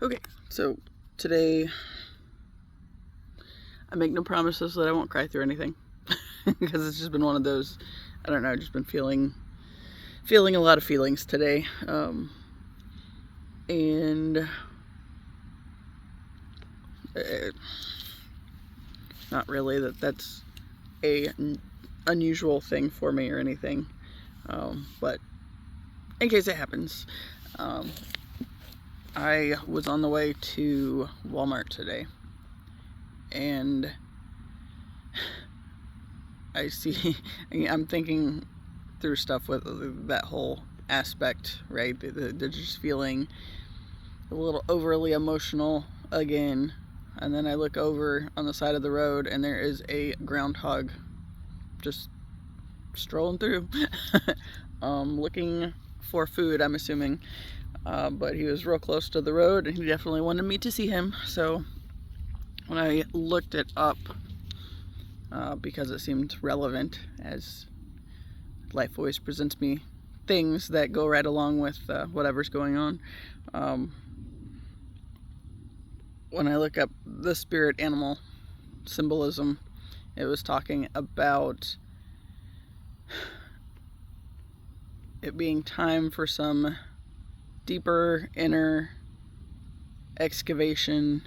Okay, so today I make no promises that I won't cry through anything because it's just been one of those, I don't know, I've just been feeling a lot of feelings today. And not really that's a unusual thing for me or anything, but in case it happens, I was on the way to Walmart today, and I'm thinking through stuff with that whole aspect, right? They're just feeling a little overly emotional again. And then I look over on the side of the road, and there is a groundhog just strolling through, looking for food, I'm assuming. But he was real close to the road, and he definitely wanted me to see him. So when I looked it up, because it seemed relevant, as life always presents me things that go right along with whatever's going on. When I look up the spirit animal symbolism, it was talking about it being time for some deeper inner excavation,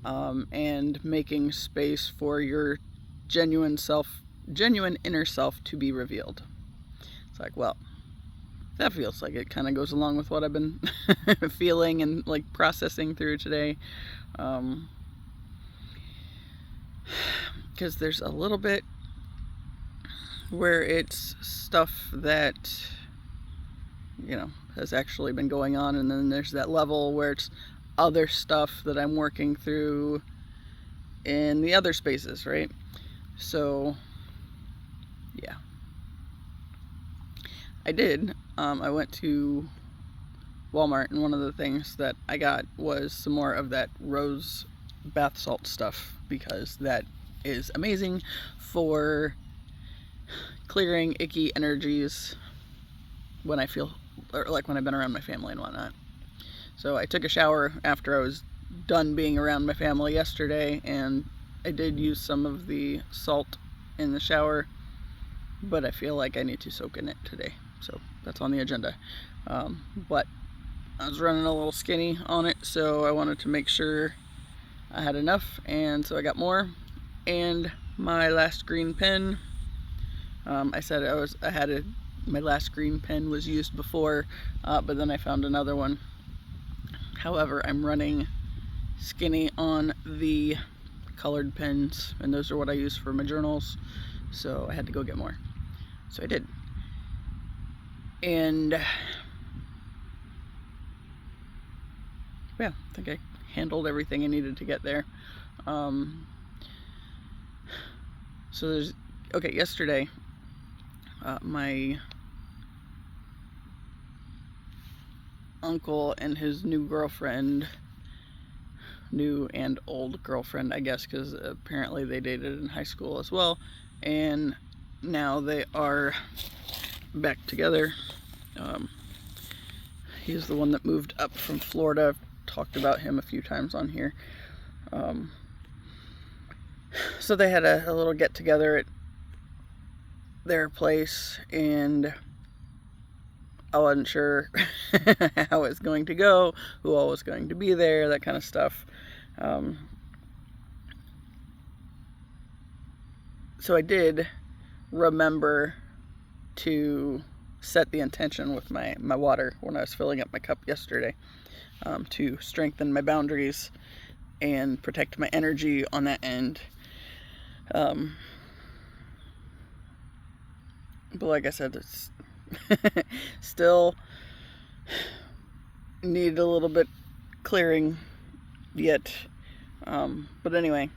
and making space for your genuine inner self to be revealed. It's like, well, that feels like it kind of goes along with what I've been feeling and like processing through today. Because there's a little bit where it's stuff that, has actually been going on, and then there's that level where it's other stuff that I'm working through in the other spaces, right? So, yeah. I did. I went to Walmart, and one of the things that I got was some more of that rose bath salt stuff, because that is amazing for clearing icky energies when I feel, or like when I've been around my family and whatnot. So I took a shower after I was done being around my family yesterday, and I did use some of the salt in the shower, but I feel like I need to soak in it today. So that's on the agenda. But I was running a little skinny on it, so I wanted to make sure I had enough, and so I got more. And my last green pen, I said my last green pen was used before, but then I found another one. However, I'm running skinny on the colored pens, and those are what I use for my journals, so I had to go get more. So I did. And yeah, I think I handled everything I needed to get there. So yesterday, my uncle and his new and old girlfriend, I guess, because apparently they dated in high school as well, and now they are back together. He's the one that moved up from Florida. I've talked about him a few times on here. So they had a little get together at their place, and I wasn't sure how it's going to go, who all was going to be there, that kind of stuff. So I did remember to set the intention with my water when I was filling up my cup yesterday, to strengthen my boundaries and protect my energy on that end. But like I said, it's still need a little bit clearing yet. But anyway,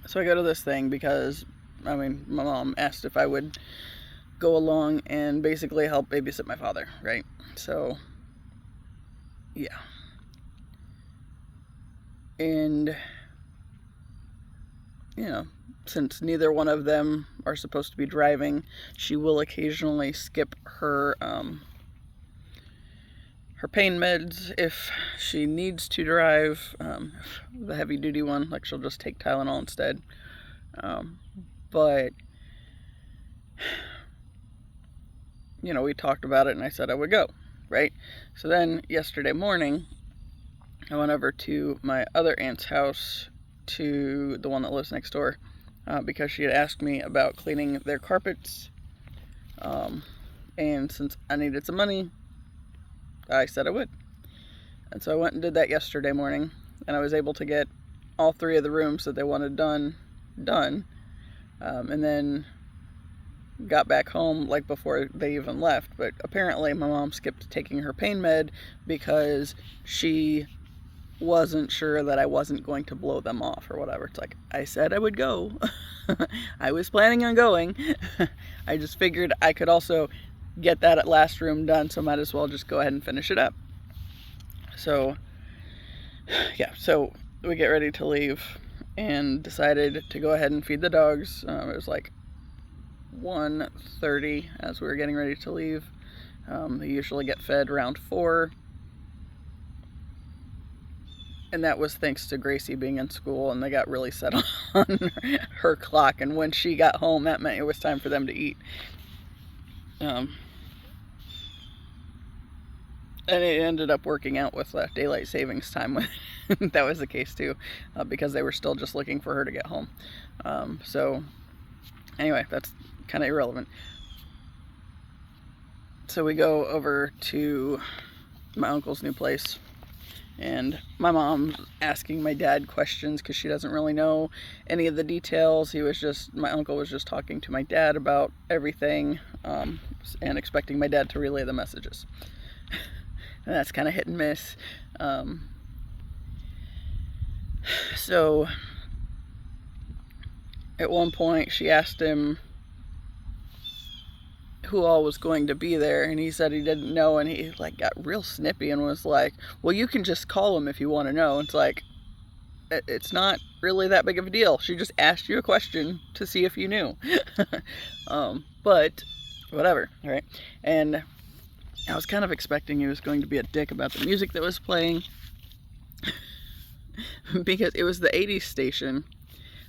so I go to this thing because, my mom asked if I would go along and basically help babysit my father, right? So, yeah. And, since neither one of them are supposed to be driving, she will occasionally skip her her pain meds if she needs to drive, the heavy duty one, like she'll just take Tylenol instead. But, you know, we talked about it and I said I would go, right? So then yesterday morning, I went over to my other aunt's house, to the one that lives next door, because she had asked me about cleaning their carpets. And since I needed some money, I said I would. And so I went and did that yesterday morning, and I was able to get all 3 of the rooms that they wanted done. And then got back home like before they even left. But apparently my mom skipped taking her pain med because she wasn't sure that I wasn't going to blow them off or whatever. It's like, I said I would go. I was planning on going. I just figured I could also get that last room done, so might as well just go ahead and finish it up. So yeah, so we get ready to leave and decided to go ahead and feed the dogs. It was like 1:30 as we were getting ready to leave. They usually get fed around 4. And that was thanks to Gracie being in school, and they got really set on her clock. And when she got home, that meant it was time for them to eat. And it ended up working out with daylight savings time when that was the case too, because they were still just looking for her to get home. So anyway, that's kind of irrelevant. So we go over to my uncle's new place. And my mom's asking my dad questions because she doesn't really know any of the details. My uncle was just talking to my dad about everything, and expecting my dad to relay the messages. And that's kind of hit and miss. So at one point she asked him who all was going to be there, and he said he didn't know, and he like got real snippy and was like, well, you can just call him if you want to know. It's like, it's not really that big of a deal. She just asked you a question to see if you knew. But whatever, right? And I was kind of expecting he was going to be a dick about the music that was playing because it was the 80s station.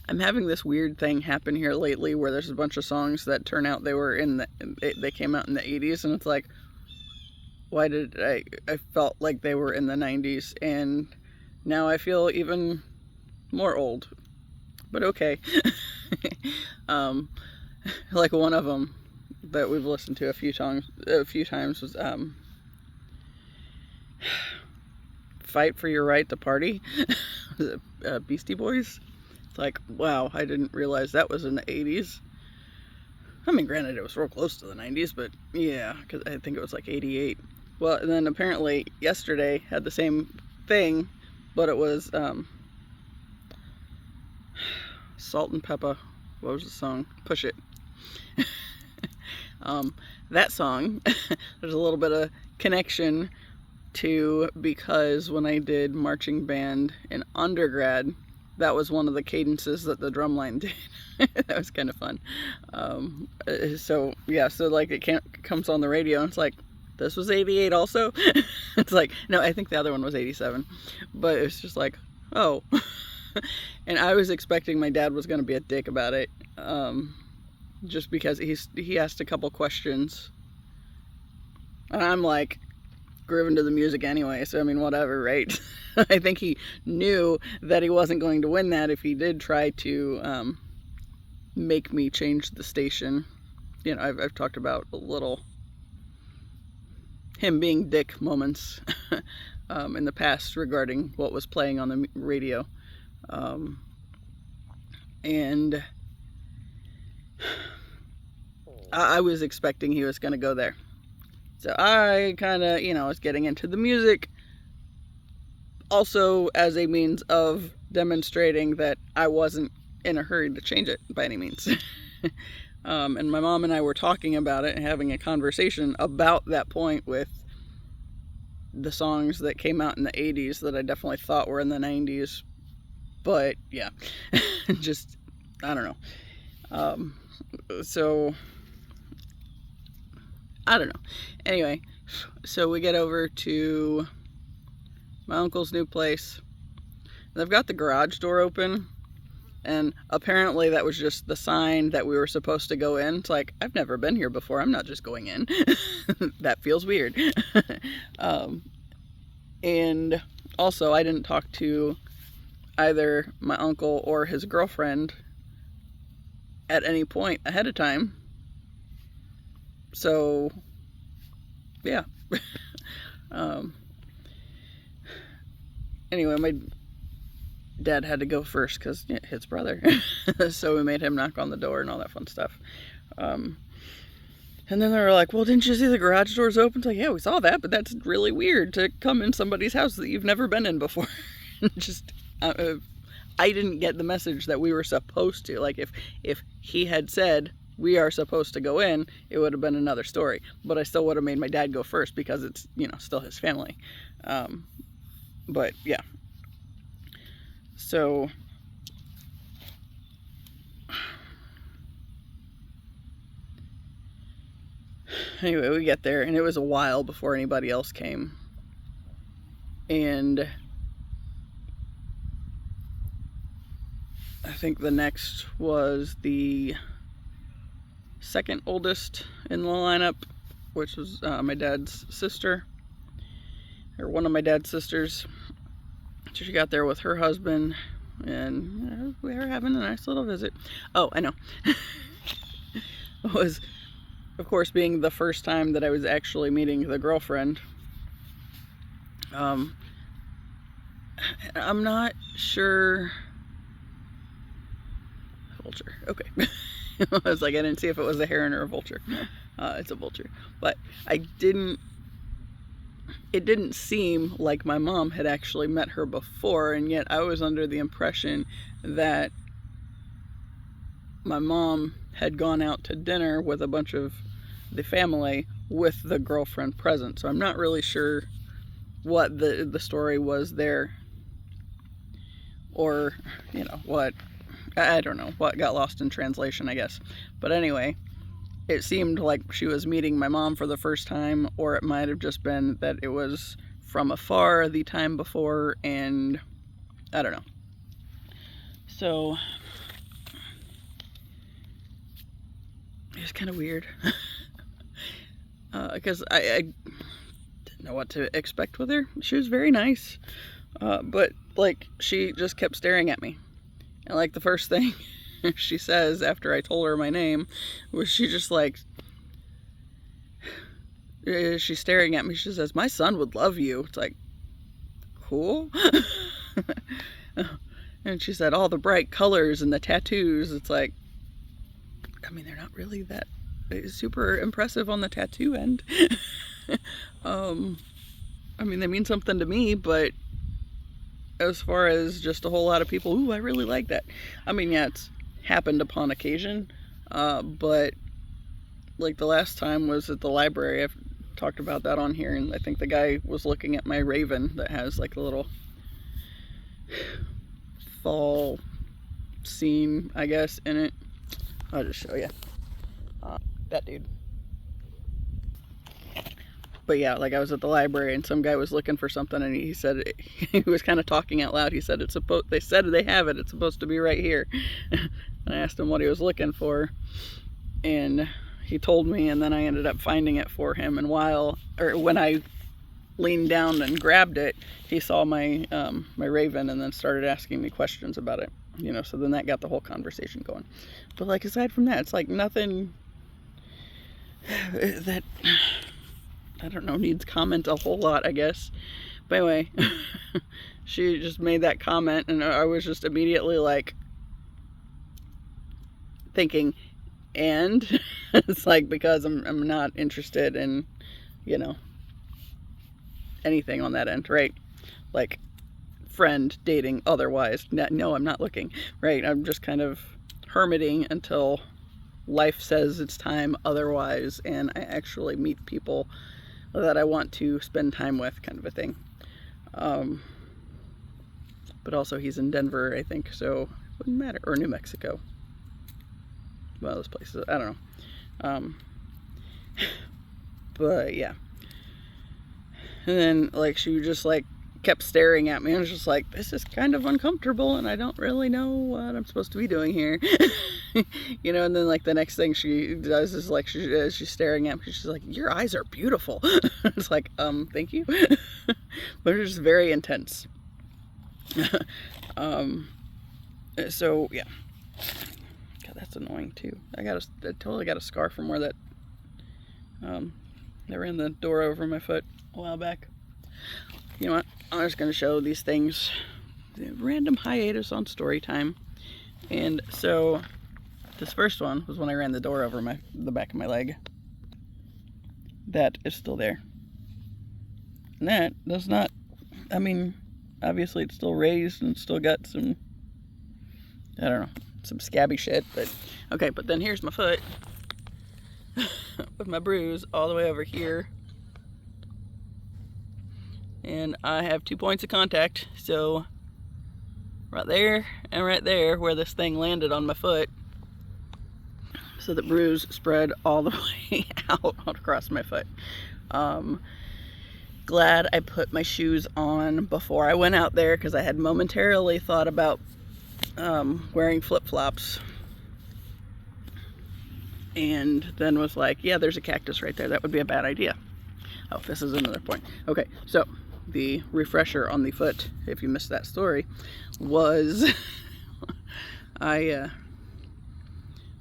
I'm having this weird thing happen here lately where there's a bunch of songs that turn out they came out in the 80s, and it's like, why did I felt like they were in the 90s, and now I feel even more old, but okay. Like one of them that we've listened to a few times was Fight for Your Right to Party. Was it Beastie Boys? It's like, wow, I didn't realize that was in the 80s. I mean, granted, it was real close to the 90s, but yeah, because I think it was like 88. Well, and then apparently yesterday had the same thing, but it was Salt and Pepa. What was the song? Push It. That song, there's a little bit of connection to, because when I did marching band in undergrad, that was one of the cadences that the drumline did. That was kind of fun. So yeah, so like it comes on the radio and it's like, this was 88 also? It's like, no, I think the other one was 87. But it's just like, oh. And I was expecting my dad was going to be a dick about it. Just because he asked a couple questions. And I'm like, grooving to the music anyway, so I mean, whatever, right? I think he knew that he wasn't going to win that if he did try to make me change the station. You know, I've talked about a little him being dick moments in the past regarding what was playing on the radio. And I was expecting he was going to go there. So I kind of, was getting into the music also as a means of demonstrating that I wasn't in a hurry to change it by any means. And my mom and I were talking about it and having a conversation about that point with the songs that came out in the 80s that I definitely thought were in the 90s. But yeah, just, I don't know. So I don't know. Anyway, So we get over to my uncle's new place. They've got the garage door open, and apparently that was just the sign that we were supposed to go in. It's like, I've never been here before. I'm not just going in. That feels weird. And also, I didn't talk to either my uncle or his girlfriend at any point ahead of time. So, yeah. Anyway, my dad had to go first because his brother. So we made him knock on the door and all that fun stuff. And then they were like, well, didn't you see the garage doors open? It's like, yeah, we saw that, but that's really weird to come in somebody's house that you've never been in before. Just, I didn't get the message that we were supposed to. Like, if he had said we are supposed to go in, it would have been another story. But I still would have made my dad go first because it's, still his family. But yeah. So anyway, we get there, and it was a while before anybody else came. And I think the next was the second oldest in the lineup, which was my dad's sister, or one of my dad's sisters. So she got there with her husband, and we were having a nice little visit. Oh, I know. It was, of course, being the first time that I was actually meeting the girlfriend. I'm not sure. Vulture. Okay. I was like, I didn't see if it was a heron or a vulture. It's a vulture. But it didn't seem like my mom had actually met her before, and yet I was under the impression that my mom had gone out to dinner with a bunch of the family with the girlfriend present. So I'm not really sure what the story was there, or what, I don't know, what got lost in translation, I guess. But anyway, it seemed like she was meeting my mom for the first time, or it might have just been that it was from afar the time before, and I don't know. So it was kind of weird. Because I didn't know what to expect with her. She was very nice, but like, she just kept staring at me. And like, the first thing she says after I told her my name was, she just like, she's staring at me. She says, "My son would love you." It's like, cool. And she said, all the bright colors and the tattoos. It's like, I mean, they're not really that super impressive on the tattoo end. I mean, they mean something to me, but as far as just a whole lot of people, ooh, I really like that. I mean, yeah, it's happened upon occasion, but like the last time was at the library. I've talked about that on here, and I think the guy was looking at my raven that has like a little fall scene, I guess, in it. I'll just show you. That dude. But yeah, like, I was at the library and some guy was looking for something, and he said, he was kind of talking out loud. He said, they said they have it. It's supposed to be right here. And I asked him what he was looking for, and he told me, and then I ended up finding it for him. And when I leaned down and grabbed it, he saw my my raven and then started asking me questions about it. So then that got the whole conversation going. But like, aside from that, it's like nothing that, I don't know, needs comment a whole lot, I guess. But anyway, she just made that comment, and I was just immediately like thinking, and it's like, because I'm not interested in, anything on that end, right? Like, friend, dating, otherwise. No, I'm not looking, right? I'm just kind of hermiting until life says it's time otherwise, and I actually meet people that I want to spend time with, kind of a thing. But also, he's in Denver, I think, so it wouldn't matter. Or New Mexico. One of those places, I don't know. But yeah. And then like she just like kept staring at me, and I was just like, this is kind of uncomfortable and I don't really know what I'm supposed to be doing here. You know, and then like the next thing she does is like she's staring at me, she's like, your eyes are beautiful. It's like, thank you. But it's just very intense. So yeah, God, that's annoying too. I totally got a scar from where that I ran the door over my foot a while back. You know what? I'm just going to show these things. Random hiatus on story time. And so this first one was when I ran the door over the back of my leg. That is still there. And that does not, I mean, obviously it's still raised and still got some, I don't know, some scabby shit, but okay. But then here's my foot with my bruise all the way over here. And I have 2 points of contact, so right there and right there where this thing landed on my foot. So the bruise spread all the way out across my foot. Glad I put my shoes on before I went out there, because I had momentarily thought about wearing flip-flops. And then was like, yeah, there's a cactus right there. That would be a bad idea. Oh, this is another point. Okay, so the refresher on the foot, if you missed that story, was I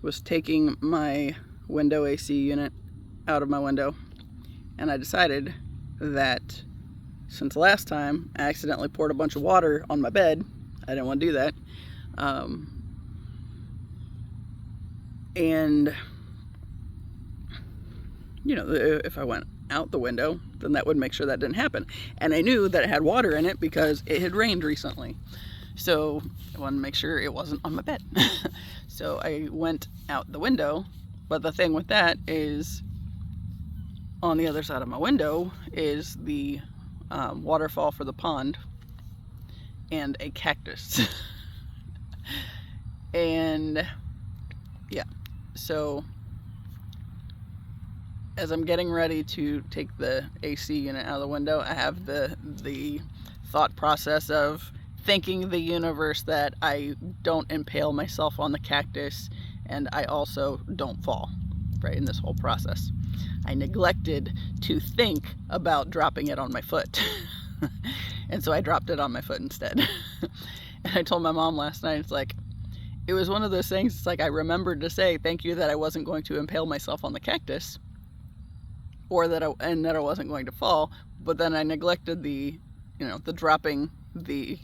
was taking my window AC unit out of my window, and I decided that since last time I accidentally poured a bunch of water on my bed, I didn't want to do that. And you know, if I went out the window, then that would make sure that didn't happen. And I knew that it had water in it because it had rained recently. So I wanted to make sure it wasn't on my bed. So I went out the window, but the thing with that is on the other side of my window is the waterfall for the pond and a cactus. And yeah, so as I'm getting ready to take the AC unit out of the window, I have the thought process of thanking the universe that I don't impale myself on the cactus, and I also don't fall, right, in this whole process. I neglected to think about dropping it on my foot. And so I dropped it on my foot instead. And I told my mom last night, it's like, it was one of those things, it's like I remembered to say thank you that I wasn't going to impale myself on the cactus, or that I wasn't going to fall, but then I neglected the dropping the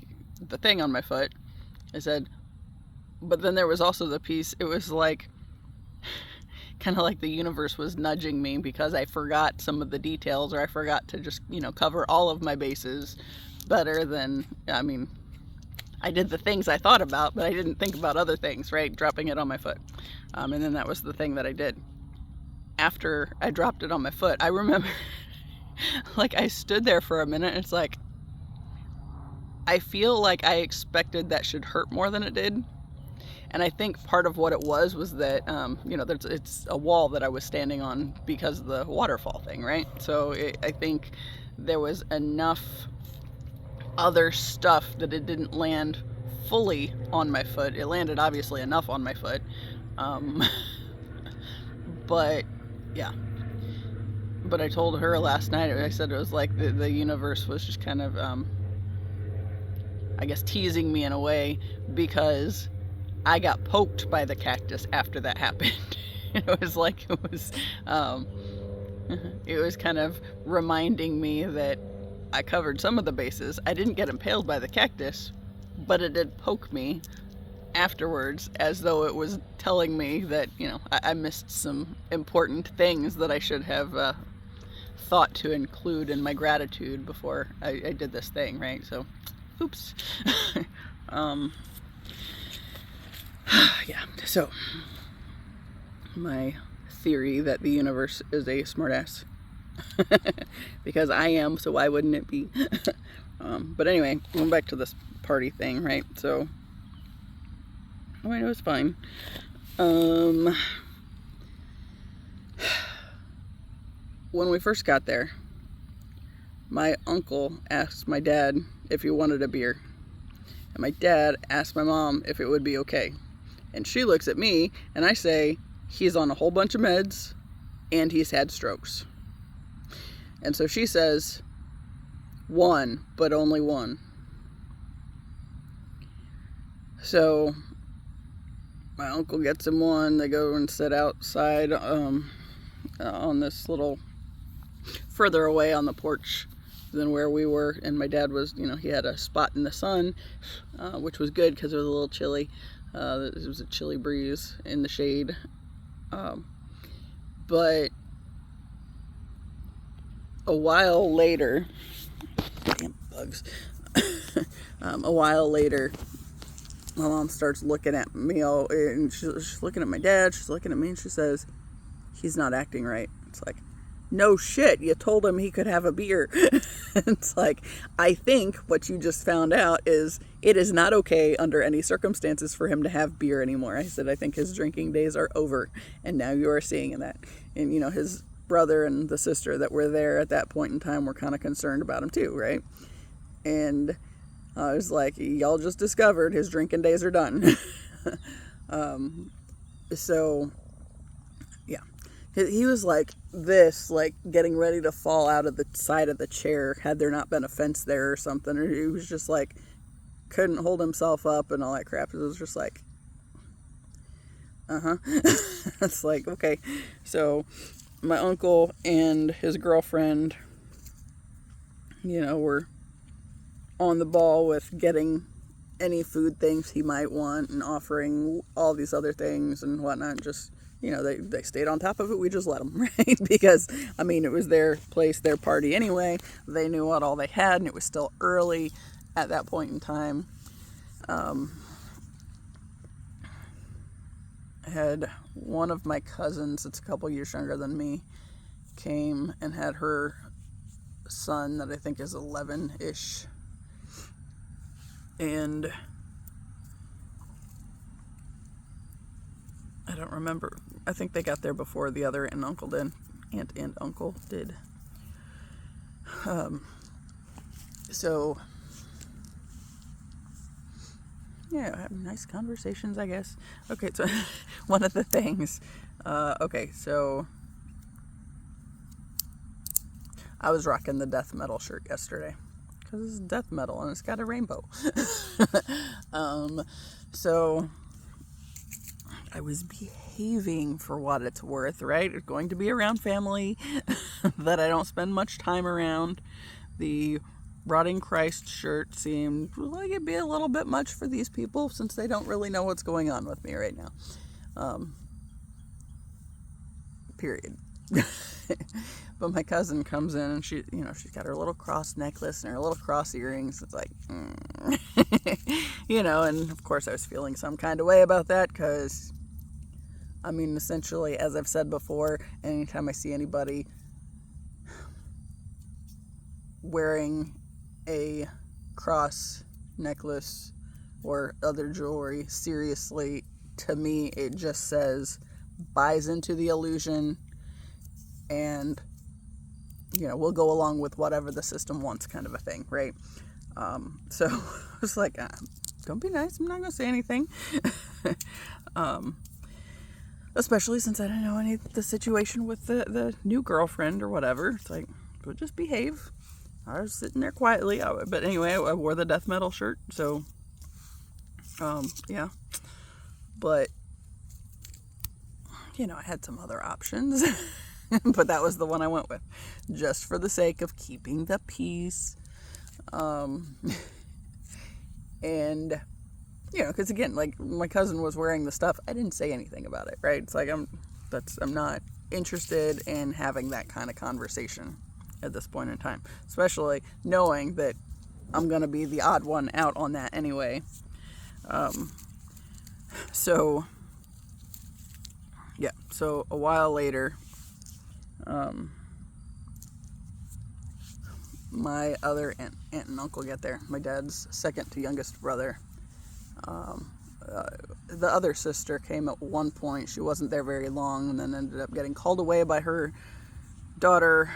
thing on my foot. I said, but then there was also the piece, it was like kind of like the universe was nudging me because I forgot some of the details, or I forgot to just, cover all of my bases better than, I mean, I did the things I thought about, but I didn't think about other things, right? Dropping it on my foot. And then that was the thing that I did. After I dropped it on my foot, I remember like I stood there for a minute, and it's like, I feel like I expected that should hurt more than it did. And I think part of what it was that, it's a wall that I was standing on because of the waterfall thing, right? So I think there was enough other stuff that it didn't land fully on my foot. It landed obviously enough on my foot. But yeah. But I told her last night, I said it was like the universe was just kind of, I guess, teasing me in a way, because I got poked by the cactus after that happened. It was like, it was kind of reminding me that I covered some of the bases. I didn't get impaled by the cactus, but it did poke me afterwards, as though it was telling me that, I missed some important things that I should have thought to include in my gratitude before I did this thing, right? So, oops. Yeah, so my theory that the universe is a smartass, because I am, so why wouldn't it be? But anyway, going back to this party thing, right? So, oh, I know it's fine. When we first got there, my uncle asked my dad if he wanted a beer. And my dad asked my mom if it would be okay. And she looks at me and I say, he's on a whole bunch of meds and he's had strokes. And so she says, one, but only one. So my uncle gets him one. They go and sit outside on this little further away on the porch than where we were. And my dad was, he had a spot in the sun, which was good because it was a little chilly. It was a chilly breeze in the shade. But a while later, damn bugs, a while later, my mom starts looking at me, and she's looking at my dad, she's looking at me, and she says, he's not acting right. It's like, no shit, you told him he could have a beer. It's like, I think what you just found out is it is not okay under any circumstances for him to have beer anymore. I said, I think his drinking days are over, and now you are seeing that. And, his brother and the sister that were there at that point in time were kind of concerned about him too, right? And I was like, y'all just discovered his drinking days are done. So, yeah. He was like this, like getting ready to fall out of the side of the chair had there not been a fence there or something. Or he was just like, couldn't hold himself up and all that crap. It was just like, It's like, okay. So my uncle and his girlfriend, were on the ball with getting any food things he might want and offering all these other things and whatnot. Just, they stayed on top of it. We just let them, right? Because, it was their place, their party anyway. They knew what all they had, and it was still early at that point in time. I had one of my cousins, that's a couple years younger than me, came and had her son that I think is 11-ish. And I don't remember. I think they got there before the other aunt and uncle did. So, yeah, having nice conversations, I guess. Okay, so one of the things. So I was rocking the death metal shirt yesterday. Because it's death metal and it's got a rainbow. So I was behaving for what it's worth, right? It's going to be around family that I don't spend much time around. The Rotting Christ shirt seemed like it'd be a little bit much for these people since they don't really know what's going on with me right now. Period. But my cousin comes in and she's got her little cross necklace and her little cross earrings. It's like, and of course I was feeling some kind of way about that because, essentially, as I've said before, anytime I see anybody wearing a cross necklace or other jewelry, seriously, to me, it just says buys into the illusion and we'll go along with whatever the system wants, kind of a thing, right? So I was like, don't be nice, I'm not gonna say anything. Especially since I didn't know any of the situation with the new girlfriend or whatever. It's like, we'll just behave. I was sitting there quietly, but anyway, I wore the death metal shirt, so yeah. But I had some other options. But that was the one I went with, just for the sake of keeping the peace. And, because again, like, my cousin was wearing the stuff, I didn't say anything about it, right? It's like, I'm not interested in having that kind of conversation at this point in time, especially knowing that I'm going to be the odd one out on that anyway. So a while later, my other aunt and uncle get there. My dad's second to youngest brother. The other sister came at one point. She wasn't there very long and then ended up getting called away by her daughter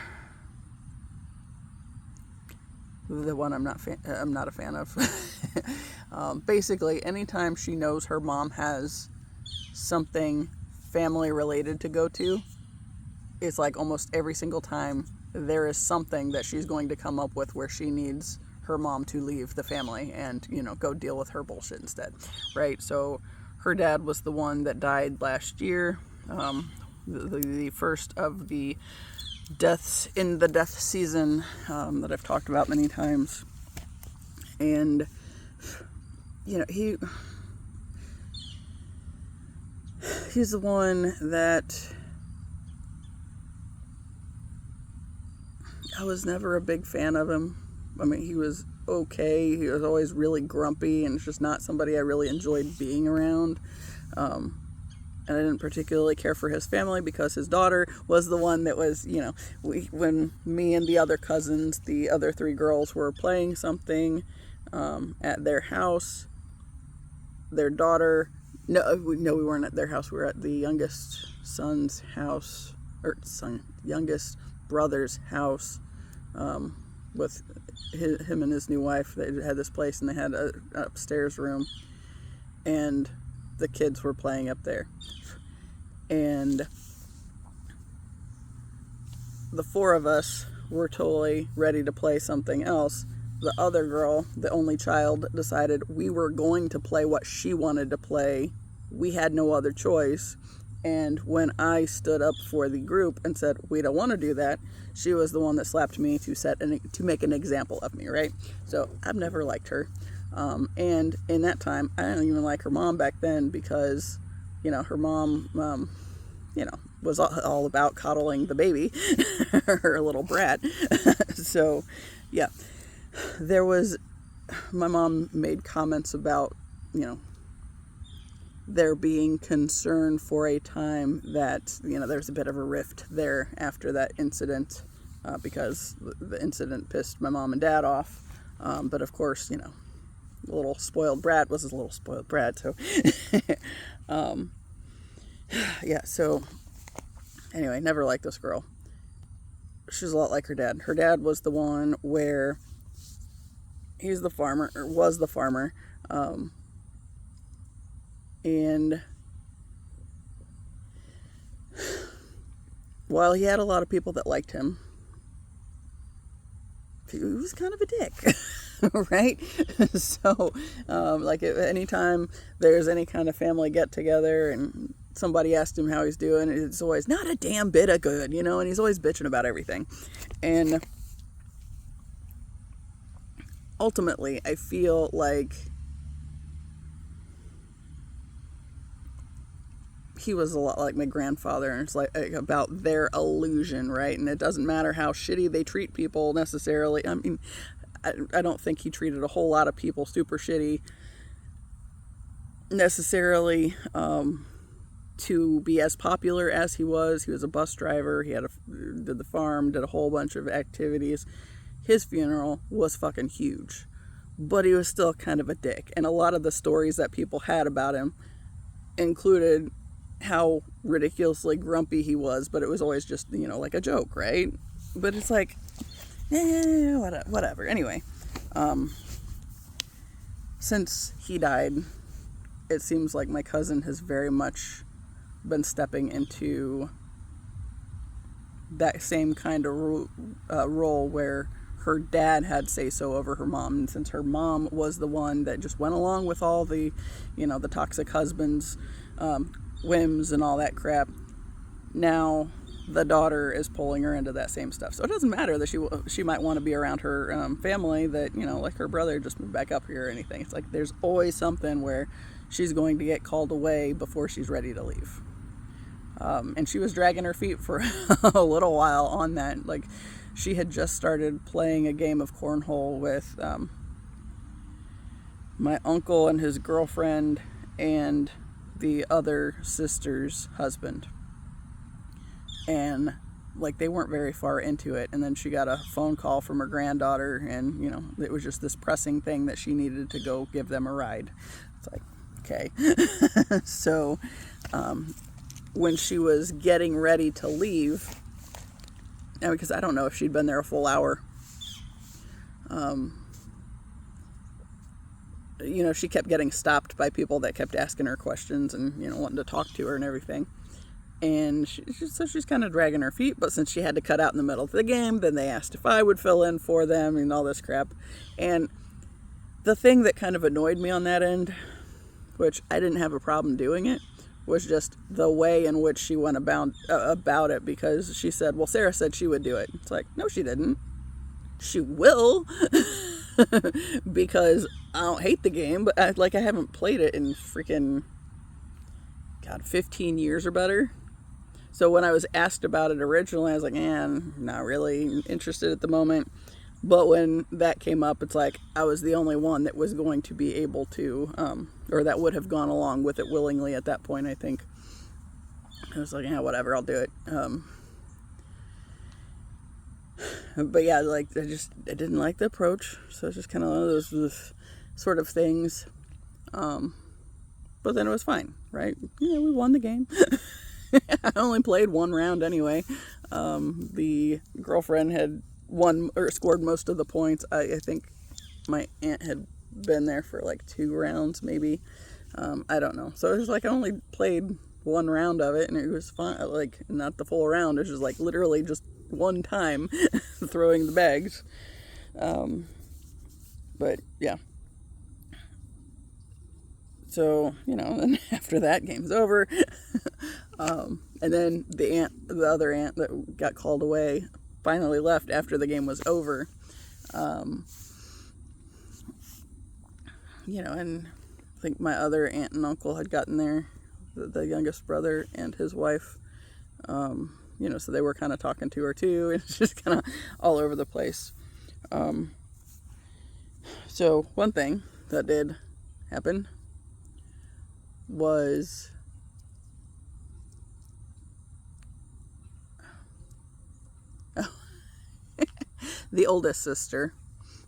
the one I'm not a fan of. Basically, anytime she knows her mom has something family related to go to, it's like almost every single time there is something that she's going to come up with where she needs her mom to leave the family and, you know, go deal with her bullshit instead, right? So her dad was the one that died last year, the first of the deaths in the death season that I've talked about many times. And, you know, he's the one that I was never a big fan of him. I mean, he was okay. He was always really grumpy, and it's just not somebody I really enjoyed being around. And I didn't particularly care for his family because his daughter was the one that was, you know, when me and the other cousins, the other 3 girls, were playing something at their house, their daughter, no, we weren't at their house. We were at the youngest son's house, youngest brother's house, with him and his new wife. They had this place, and they had an upstairs room, and the kids were playing up there. And the 4 of us were totally ready to play something else. The other girl, the only child, decided we were going to play what she wanted to play. We had no other choice. And when I stood up for the group and said, we don't want to do that, she was the one that slapped me to make an example of me, right? So I've never liked her. And in that time, I didn't even like her mom back then because, you know, her mom, you know, was all about coddling the baby, her little brat. So, yeah, my mom made comments about, you know, there being concern for a time that, you know, there's a bit of a rift there after that incident, because the incident pissed my mom and dad off. But of course, you know, the little spoiled brat was a little spoiled brat. So, yeah, so anyway, never liked this girl. She's a lot like her dad. Her dad was the one where he's the farmer, or was the farmer, and while he had a lot of people that liked him, he was kind of a dick, right? So, like, anytime there's any kind of family get-together and somebody asked him how he's doing, it's always, not a damn bit of good, you know, and he's always bitching about everything. And ultimately, I feel like he was a lot like my grandfather, and it's like about their illusion, right? And it doesn't matter how shitty they treat people necessarily. I mean, I don't think he treated a whole lot of people super shitty necessarily, to be as popular as he was. He was a bus driver. He did the farm, did a whole bunch of activities. His funeral was fucking huge, but he was still kind of a dick. And a lot of the stories that people had about him included how ridiculously grumpy he was, but it was always just, you know, like a joke, right? But it's like, whatever. Anyway, since he died, it seems like my cousin has very much been stepping into that same kind of role where her dad had say-so over her mom. And since her mom was the one that just went along with all the, you know, the toxic husband's whims and all that crap, now the daughter is pulling her into that same stuff. So it doesn't matter that she might want to be around her family that, you know, like her brother just moved back up here or anything. It's like there's always something where she's going to get called away before she's ready to leave. And she was dragging her feet for a little while on that. Like, she had just started playing a game of cornhole with my uncle and his girlfriend and the other sister's husband. And, like, they weren't very far into it. And then she got a phone call from her granddaughter, and, you know, it was just this pressing thing that she needed to go give them a ride. It's like, okay. So, when she was getting ready to leave, and because I don't know if she'd been there a full hour, You know, she kept getting stopped by people that kept asking her questions and, you know, wanting to talk to her and everything. And so she's kind of dragging her feet, but since she had to cut out in the middle of the game, then they asked if I would fill in for them and all this crap. And the thing that kind of annoyed me on that end, which I didn't have a problem doing it, was just the way in which she went about it, because she said, well, Sarah said she would do it. It's like, no, she didn't. She will. Because I don't hate the game, but I haven't played it in freaking, God, 15 years or better. So when I was asked about it originally, I was like, I'm not really interested at the moment. But when that came up, it's like I was the only one that was going to be able to, or that would have gone along with it willingly at that point, I think. I was like, yeah, whatever, I'll do it. But yeah, like, I didn't like the approach. So it's just kind of one of those sort of things. But then it was fine, right? Yeah, we won the game. I only played one round anyway. The girlfriend had won or scored most of the points. I think my aunt had been there for like 2 rounds, maybe. I don't know. So it was like I only played one round of it, and it was fun. Like, not the full round. It was just like literally just one time throwing the bags. But yeah. So, you know, then after that, game's over. And then the other aunt that got called away finally left after the game was over. You know, and I think my other aunt and uncle had gotten there, the youngest brother and his wife. You know, so they were kind of talking to her too, and it's just kind of all over the place. So one thing that did happen was the oldest sister,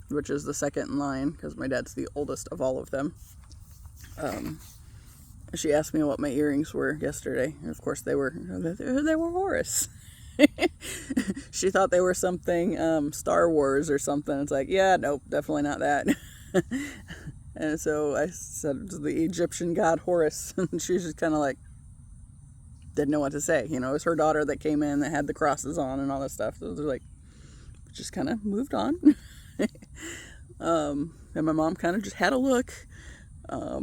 which is the second in line, because my dad's the oldest of all of them. She asked me what my earrings were yesterday, and of course they were Horus. She thought they were something Star Wars or something. It's like, yeah, nope, definitely not that. And so I said it was the Egyptian god Horus, and she was just kind of like, didn't know what to say. You know, it was her daughter that came in that had the crosses on and all that stuff. So it was like, just kind of moved on. And my mom kind of just had a look. But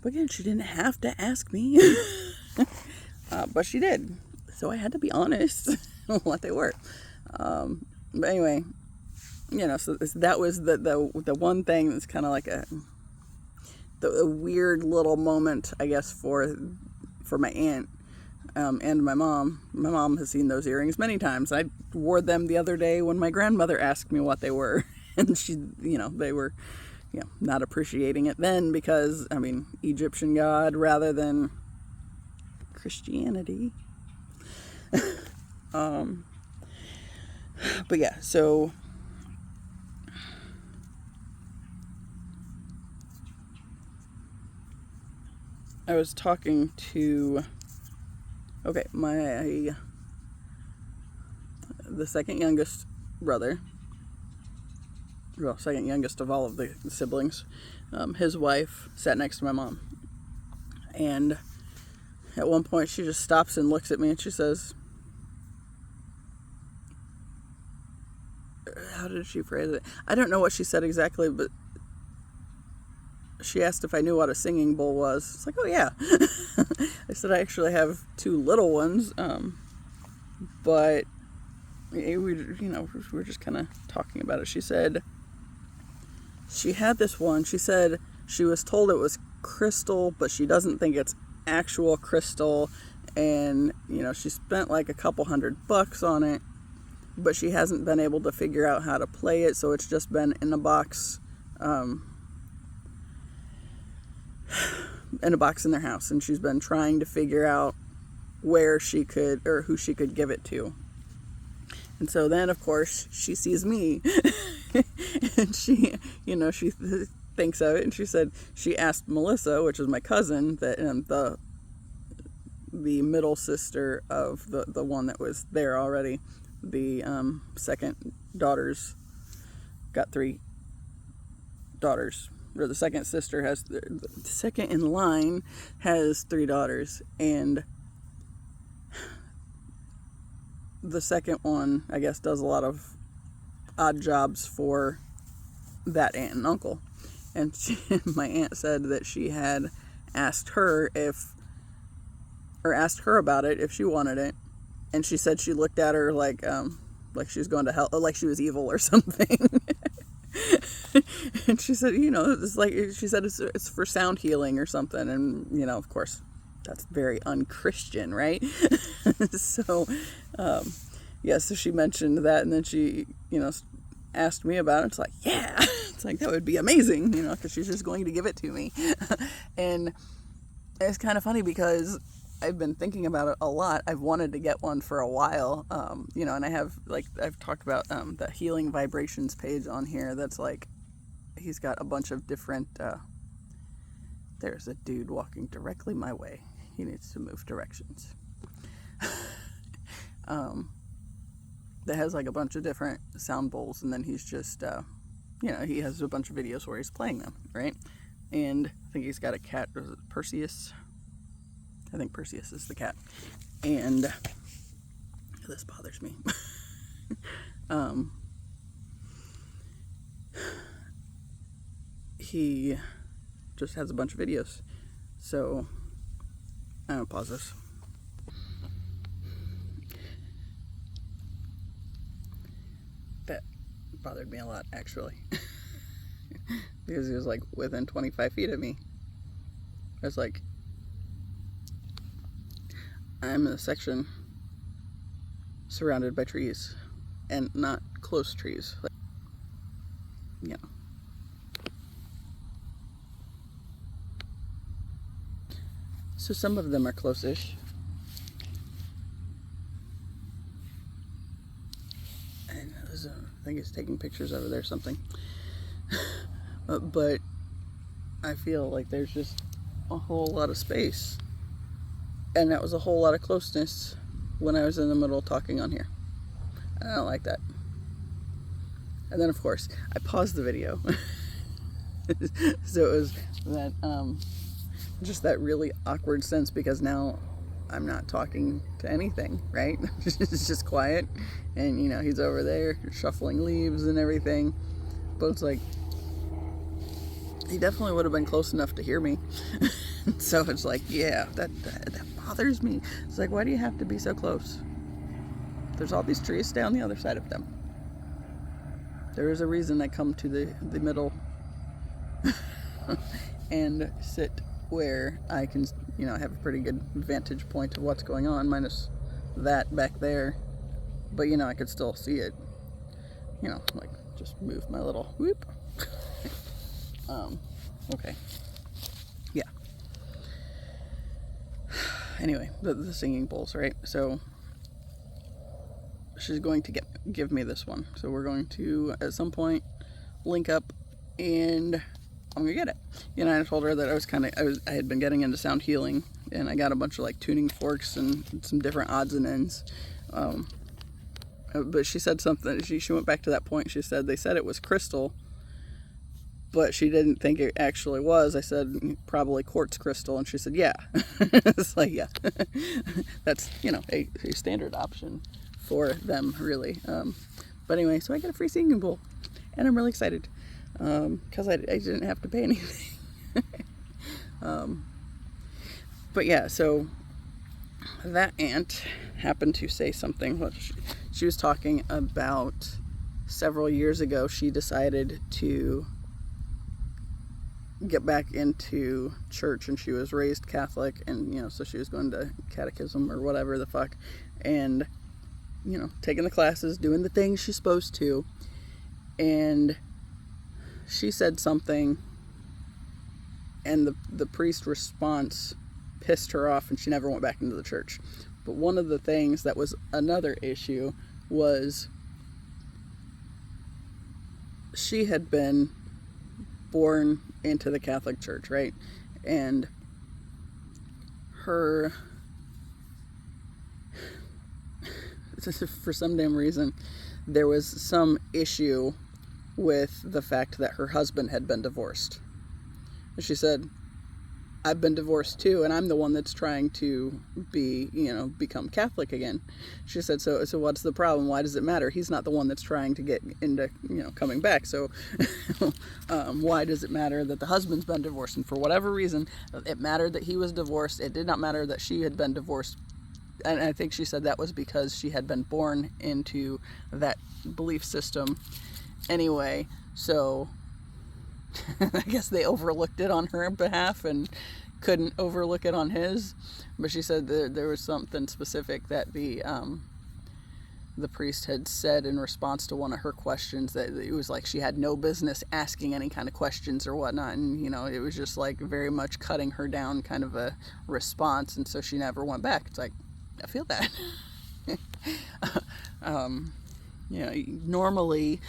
again, she didn't have to ask me. But she did. So I had to be honest on what they were. But anyway, you know, so that was the one thing that's kind of like a weird little moment, I guess, for my aunt and my mom. My mom has seen those earrings many times. I wore them the other day when my grandmother asked me what they were. And she, you know, they were, you know, not appreciating it then because, I mean, Egyptian god rather than Christianity. But yeah, so I was talking to, okay, the second youngest brother, well, second youngest of all of the siblings, his wife sat next to my mom. And at one point she just stops and looks at me and she says, how did she phrase it? I don't know what she said exactly, but she asked if I knew what a singing bowl was. It's like, oh yeah. I said I actually have 2 little ones, but we're just kind of talking about it. She said she had this one. She said she was told it was crystal, but she doesn't think it's actual crystal, and you know, she spent like a couple $100 on it, but she hasn't been able to figure out how to play it, so it's just been in a box in their house, and she's been trying to figure out where she could, or who she could give it to. And so then, of course, she sees me, and she thinks of it, and she said she asked Melissa, which is my cousin, that the middle sister of the one that was there already, the second daughter's got 3 daughters. Or the second sister has, the second in line has 3 daughters. And the second one, I guess, does a lot of odd jobs for that aunt and uncle. And my aunt said that she had asked her asked her about it if she wanted it. And she said she looked at her like she was going to hell, like she was evil or something. And she said, it's like, she said it's for sound healing or something. And, of course, that's very unchristian, right? So, so she mentioned that, and then she, asked me about it. It's like, yeah, it's like, that would be amazing, because she's just going to give it to me. And it's kind of funny because I've been thinking about it a lot. I've wanted to get one for a while, and I have, I've talked about the Healing Vibrations page on here. That's like, he's got a bunch of different, there's a dude walking directly my way. He needs to move directions. That has like a bunch of different sound bowls, and then he's just, he has a bunch of videos where he's playing them, right? And I think he's got a cat, Perseus. I think Perseus is the cat. And this bothers me. He just has a bunch of videos. So I'm gonna pause this. That bothered me a lot, actually. Because he was like within 25 feet of me. I was like, I'm in a section surrounded by trees, and not close trees. So some of them are close-ish. And I think he's taking pictures over there or something. But I feel like there's just a whole lot of space. And that was a whole lot of closeness when I was in the middle talking on here. I don't like that. And then, of course, I paused the video. So it was that, just that really awkward sense, because now I'm not talking to anything, right? It's just quiet. And, he's over there shuffling leaves and everything. But it's like, he definitely would have been close enough to hear me. So it's like, yeah, that bothers me. It's like, why do you have to be so close? There's all these trees. Stay on the other side of them. There is a reason I come to the middle and sit where I can, have a pretty good vantage point of what's going on, minus that back there. But, I could still see it. Like, just move my little whoop. Okay. Yeah. Anyway, the singing bowls, right? So she's going to give me this one. So we're going to, at some point, link up, and I'm gonna get it. I told her that I had been getting into sound healing, and I got a bunch of like tuning forks and some different odds and ends. But she said something. She went back to that point. She said they said it was crystal, but she didn't think it actually was. I said, probably quartz crystal. And she said, yeah. It's like, yeah. That's, a standard option for them, really. But anyway, so I got a free singing bowl. And I'm really excited. Because I didn't have to pay anything. But yeah, so that aunt happened to say something. Well, she was talking about several years ago, she decided to get back into church, and she was raised Catholic, and so she was going to catechism or whatever the fuck, and taking the classes, doing the things she's supposed to, and she said something, and the priest response pissed her off, and she never went back into the church. But one of the things that was another issue was she had been born into the Catholic Church, right? And her, for some damn reason, there was some issue with the fact that her husband had been divorced. And she said, I've been divorced too, and I'm the one that's trying to become Catholic again. She said, so what's the problem? Why does it matter? He's not the one that's trying to get into, coming back. So why does it matter that the husband's been divorced? And for whatever reason, it mattered that he was divorced. It did not matter that she had been divorced. And I think she said that was because she had been born into that belief system anyway. So I guess they overlooked it on her behalf and couldn't overlook it on his. But she said that there was something specific that the priest had said in response to one of her questions, that it was like she had no business asking any kind of questions or whatnot, and it was just like very much cutting her down kind of a response, and so she never went back. It's like, I feel that. Normally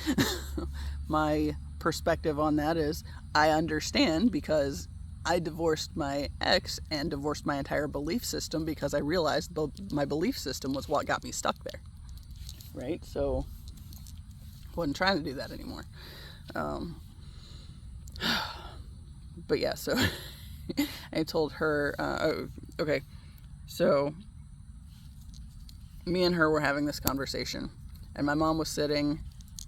my perspective on that is I understand, because I divorced my ex and divorced my entire belief system because I realized my belief system was what got me stuck there, right? So I wasn't trying to do that anymore. But yeah, so I told her, okay, so me and her were having this conversation, and my mom was sitting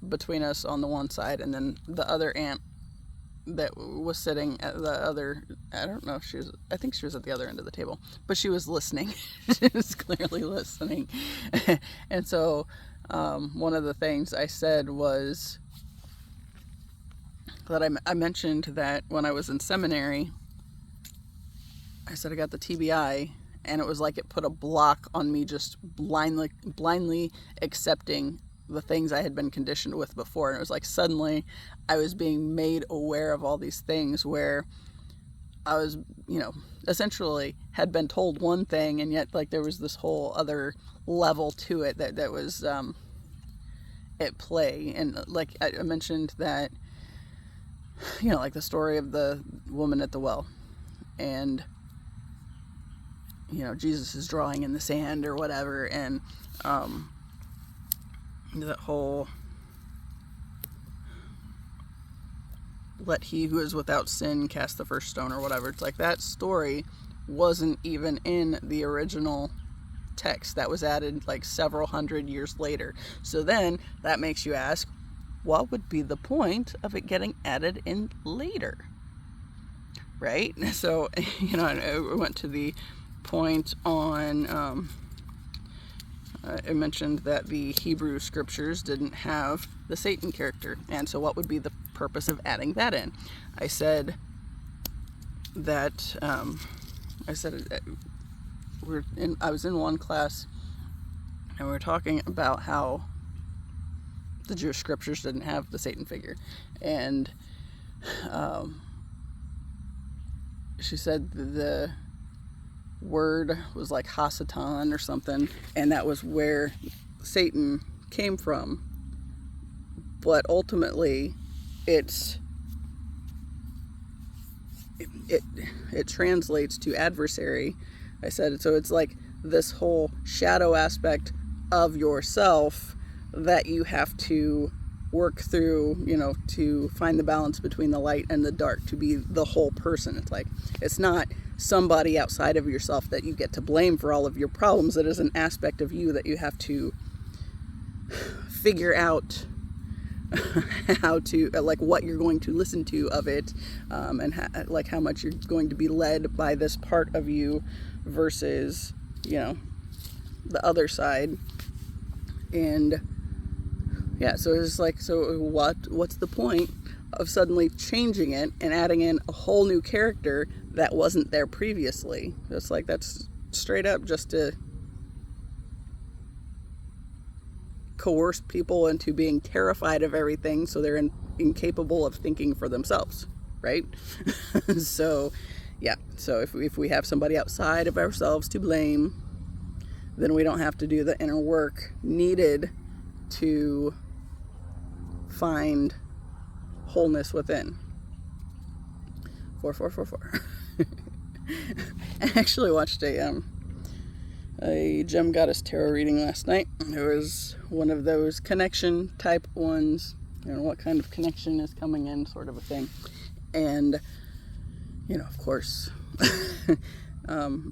between us on the one side, and then the other aunt that was sitting at the other, I don't know if she was, I think she was at the other end of the table, but she was listening. She was clearly listening. And so one of the things I said was that I mentioned that when I was in seminary, I said I got the TBI, and it was like it put a block on me just blindly accepting the things I had been conditioned with before. And it was like suddenly I was being made aware of all these things where I was, essentially had been told one thing, and yet like there was this whole other level to it that was at play. And like I mentioned that, like the story of the woman at the well, and Jesus is drawing in the sand or whatever, and that whole let he who is without sin cast the first stone or whatever. It's like that story wasn't even in the original text. That was added like several hundred years later. So then that makes you ask, what would be the point of it getting added in later? Right? So, I went to the point on I mentioned that the Hebrew scriptures didn't have the Satan character, and so what would be the purpose of adding that in? I said that I was in one class, and we were talking about how the Jewish scriptures didn't have the Satan figure, and she said the word was like Hasatan or something, and that was where Satan came from. But ultimately it translates to adversary. I said, so it's like this whole shadow aspect of yourself that you have to work through, to find the balance between the light and the dark, to be the whole person. It's like, it's not somebody outside of yourself that you get to blame for all of your problems. It is an aspect of you that you have to figure out how to, like, what you're going to listen to of it, and how much you're going to be led by this part of you versus, the other side. And yeah, so it's like, so what's the point of suddenly changing it and adding in a whole new character that wasn't there previously? It's like, that's straight up just to coerce people into being terrified of everything, so they're incapable of thinking for themselves, right? So yeah, so if we have somebody outside of ourselves to blame, then we don't have to do the inner work needed to find wholeness within. 4444. I actually watched a Gem Goddess tarot reading last night. It was one of those connection type ones. and what kind of connection is coming in, sort of a thing. And, you know, of course,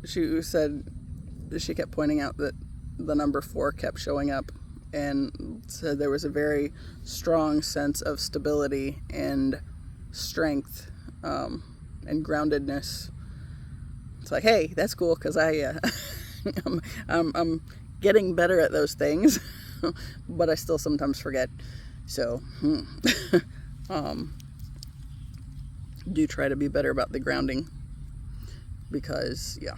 she said, she kept pointing out that the number 4 kept showing up, and said there was a very strong sense of stability and strength, and groundedness. It's like, hey, that's cool, because I'm getting better at those things, but I still sometimes forget. So, do try to be better about the grounding, because, yeah,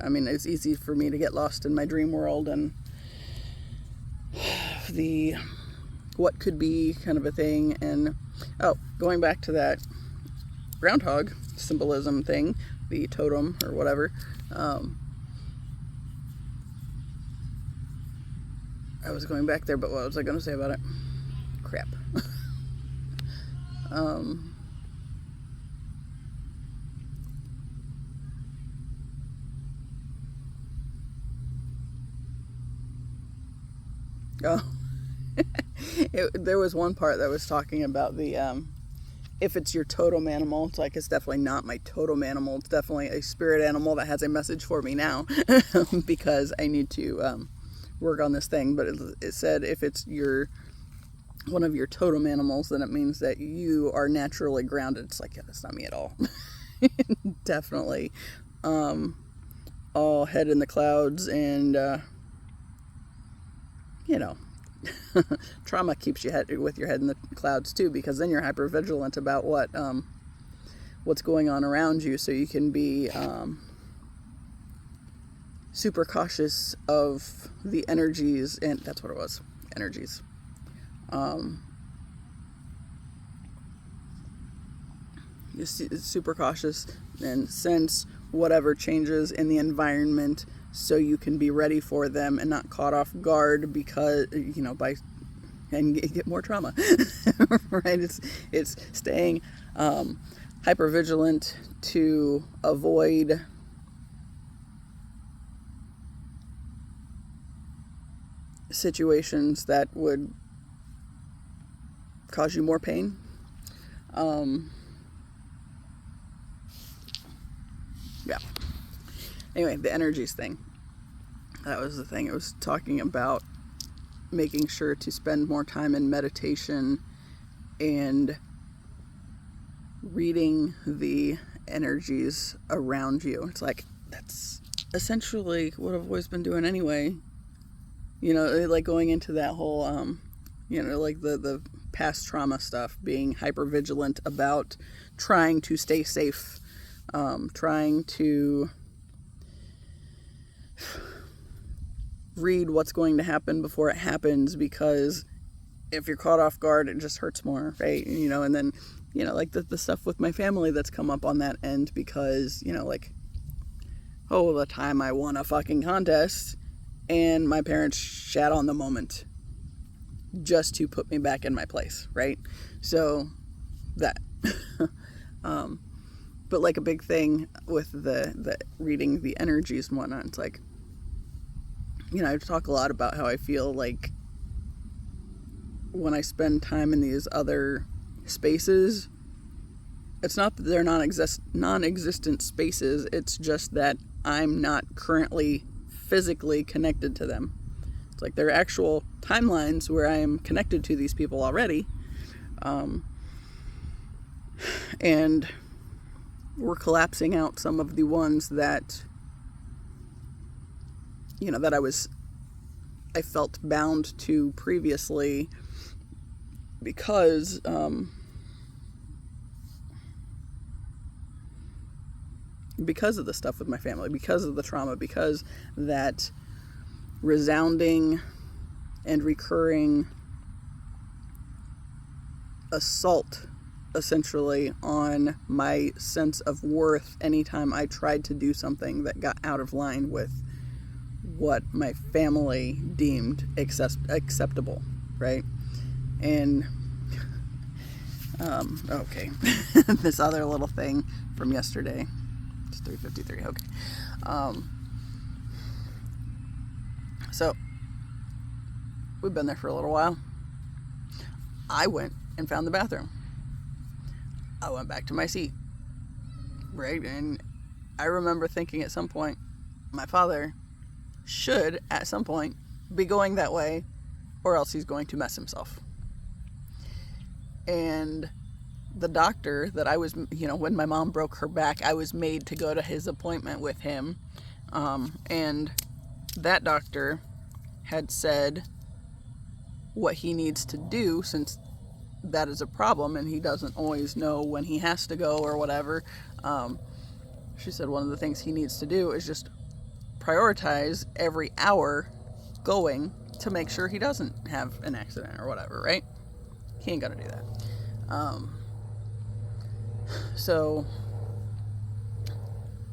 I mean, it's easy for me to get lost in my dream world and the what could be kind of a thing. And going back to that groundhog symbolism thing, the totem or whatever, I was going back there, but what was I going to say about it? Crap. There was one part that was talking about the if it's your totem animal. It's like, it's definitely not my totem animal. It's definitely a spirit animal that has a message for me now, because I need to work on this thing. But it said if it's one of your totem animals, then it means that you are naturally grounded. It's like, yeah, that's not me at all. Definitely all head in the clouds, and you know, trauma keeps you with your head in the clouds too, because then you're hyper vigilant about what's going on around you, so you can be super cautious of the energies, and that's what it was, energies. You're super cautious and sense whatever changes in the environment, so you can be ready for them and not caught off guard, because, you know, and get more trauma. Right? It's staying hyper vigilant to avoid situations that would cause you more pain. Yeah. Anyway, the energies thing. That was the thing. It was talking about making sure to spend more time in meditation and reading the energies around you. It's like, that's essentially what I've always been doing anyway. You know, like going into that whole, you know, like the past trauma stuff, being hyper vigilant about trying to stay safe, trying to read what's going to happen before it happens, because if you're caught off guard, it just hurts more, right? You know, and then, you know, like the stuff with my family that's come up on that end, because, you know, like, the time I won a fucking contest and my parents shat on the moment just to put me back in my place, right? So that but like a big thing with the reading the energies and whatnot, it's like, you know, I talk a lot about how I feel like when I spend time in these other spaces, it's not that they're non-existent spaces, it's just that I'm not currently physically connected to them. It's like there are actual timelines where I am connected to these people already, and we're collapsing out some of the ones that, you know, that I felt bound to previously, because of the stuff with my family, because of the trauma, because that resounding and recurring assault, essentially, on my sense of worth anytime I tried to do something that got out of line with what my family deemed acceptable, right? And okay, this other little thing from yesterday. It's 3:53. Okay. So we've been there for a little while. I went and found the bathroom. I went back to my seat, right? And I remember thinking at some point, my father should, at some point, be going that way, or else he's going to mess himself. And the doctor that I was, when my mom broke her back, I was made to go to his appointment with him. And that doctor had said what he needs to do, since that is a problem and he doesn't always know when he has to go or whatever. She said one of the things he needs to do is just prioritize every hour going to make sure he doesn't have an accident or whatever, right? He ain't gonna do that. So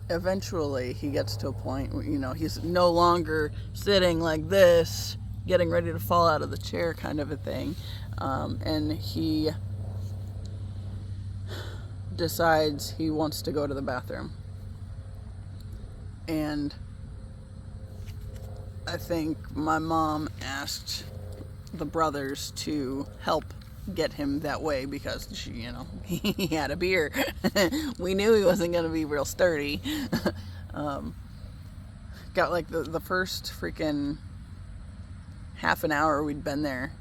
eventually he gets to a point where, he's no longer sitting like this, getting ready to fall out of the chair kind of a thing. And he decides he wants to go to the bathroom. And I think my mom asked the brothers to help get him that way because he had a beer. We knew he wasn't going to be real sturdy. Got like the first freaking half an hour we'd been there.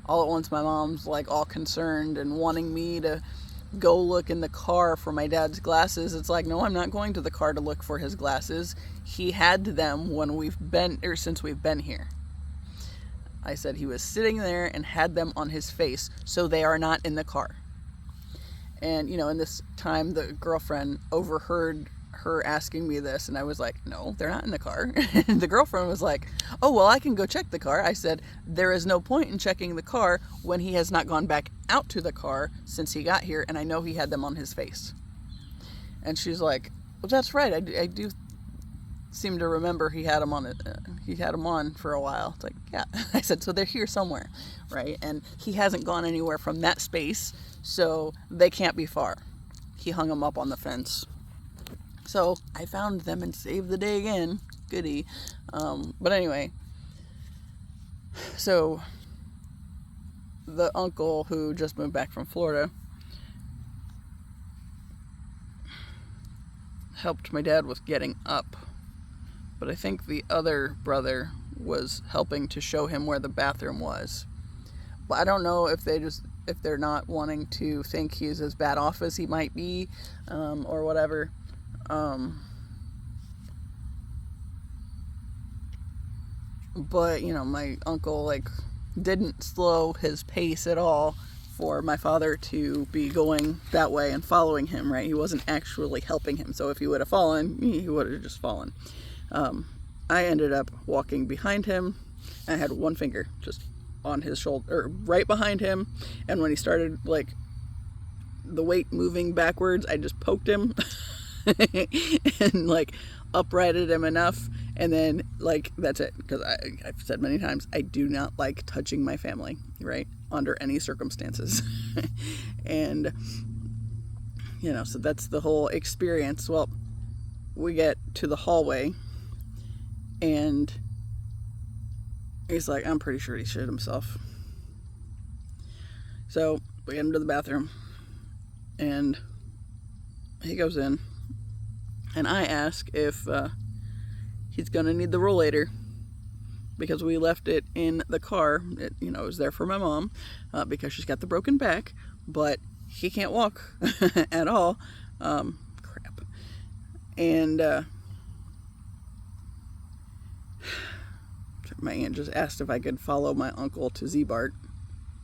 All at once my mom's like all concerned and wanting me to go look in the car for my dad's glasses. It's like, no, I'm not going to the car to look for his glasses. He had them since we've been here. I said he was sitting there and had them on his face, so they are not in the car. And, in this time, the girlfriend overheard her asking me this, and I was like, no, they're not in the car. And the girlfriend was like, oh, well, I can go check the car. I said, there is no point in checking the car when he has not gone back out to the car since he got here, and I know he had them on his face. And she's like, well, that's right. I do seem to remember he had them on for a while. It's like, yeah. I said, so they're here somewhere, right? And he hasn't gone anywhere from that space, so they can't be far. He hung them up on the fence. So I found them and saved the day again. Goody. But anyway, so the uncle who just moved back from Florida helped my dad with getting up. But I think the other brother was helping to show him where the bathroom was. But I don't know if they're not wanting to think he's as bad off as he might be, or whatever. But my uncle didn't slow his pace at all for my father to be going that way and following him, right? He wasn't actually helping him. So if he would have fallen, he would have just fallen. I ended up walking behind him. I had one finger just on his shoulder, or right behind him. And when he started the weight moving backwards, I just poked him and uprighted him enough. And then that's it. Because I've said many times, I do not like touching my family, right? Under any circumstances. And, so that's the whole experience. Well, we get to the hallway and he's like, I'm pretty sure he shit himself. So we get him to the bathroom and he goes in and I ask if he's gonna need the rollator because we left it in the car. It was there for my mom because she's got the broken back, but he can't walk at all. Crap. And my aunt just asked if I could follow my uncle to Z-Bart.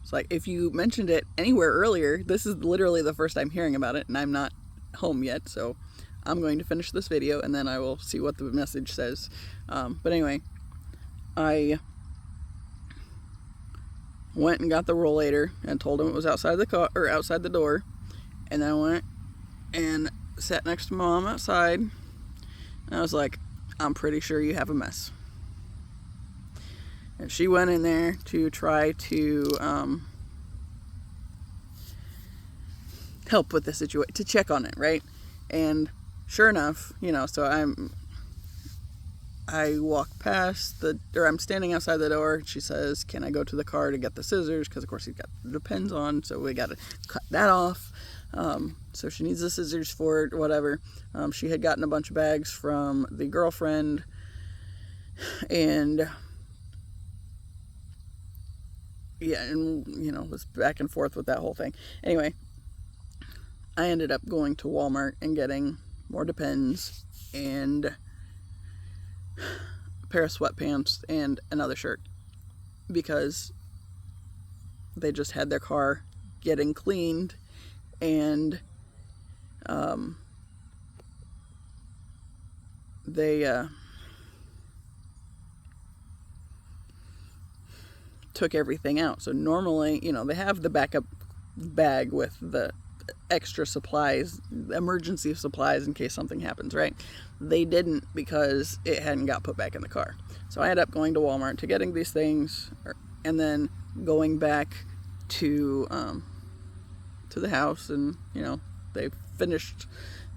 It's like, if you mentioned it anywhere earlier, this is literally the first I'm hearing about it, and I'm not home yet, so I'm going to finish this video, and then I will see what the message says. But anyway, I went and got the rollator and told him it was outside the car, or outside the door, and then I went and sat next to my mom outside, and I was like, I'm pretty sure you have a mess. And she went in there to try to help with the situation, to check on it, right? And sure enough, so I walk past I'm standing outside the door. She says, can I go to the car to get the scissors? Because, of course, he's got the pins on, so we got to cut that off. So she needs the scissors for it, whatever. She had gotten a bunch of bags from the girlfriend, and yeah, and, you know, was back and forth with that whole thing. Anyway, I ended up going to Walmart and getting more Depends and a pair of sweatpants and another shirt, because they just had their car getting cleaned, and they took everything out. So normally, you know, they have the backup bag with the extra supplies, emergency supplies in case something happens, right? They didn't, because it hadn't got put back in the car. So I ended up going to Walmart to getting these things, and then going back to the house, and, you know, they finished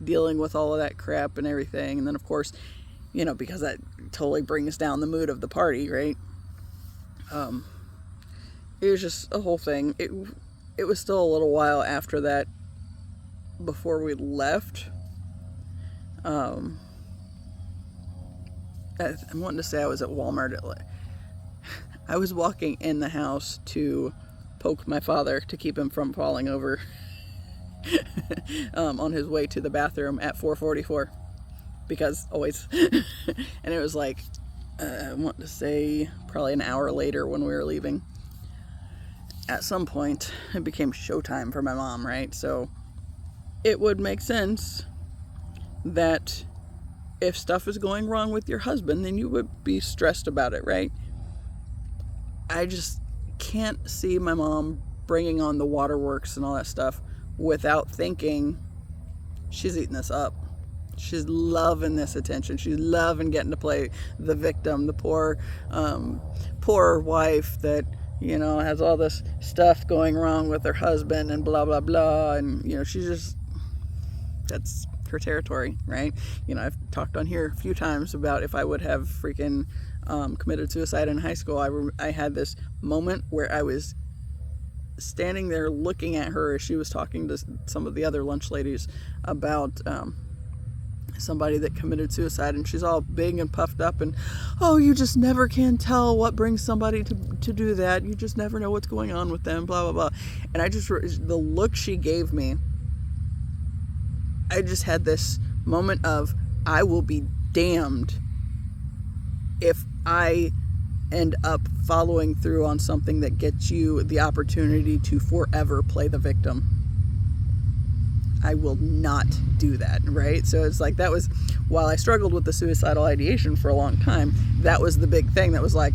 dealing with all of that crap and everything. And then, of course, you know, because that totally brings down the mood of the party, right? It was just a whole thing. It was still a little while after that before we left. I'm wanting to say I was at Walmart. I was walking in the house to poke my father to keep him from falling over on his way to the bathroom at 4:44, because always. And it was like, I want to say probably an hour later when we were leaving. At some point, it became showtime for my mom, right? So it would make sense that if stuff is going wrong with your husband, then you would be stressed about it, right? I just can't see my mom bringing on the waterworks and all that stuff without thinking, she's eating this up. She's loving this attention. She's loving getting to play the victim, the poor wife that, you know, has all this stuff going wrong with her husband and blah, blah, blah. And, you know, she's just, that's her territory, right? You know, I've talked on here a few times about if I would have freaking committed suicide in high school. I had this moment where I was standing there looking at her as she was talking to some of the other lunch ladies about somebody that committed suicide, and she's all big and puffed up, and, oh, you just never can tell what brings somebody to do that. You just never know what's going on with them, blah, blah, blah. And I just, the look she gave me, I just had this moment of, I will be damned if I end up following through on something that gets you the opportunity to forever play the victim. I will not do that, right? So it's like, that was, while I struggled with the suicidal ideation for a long time, that was the big thing that was like,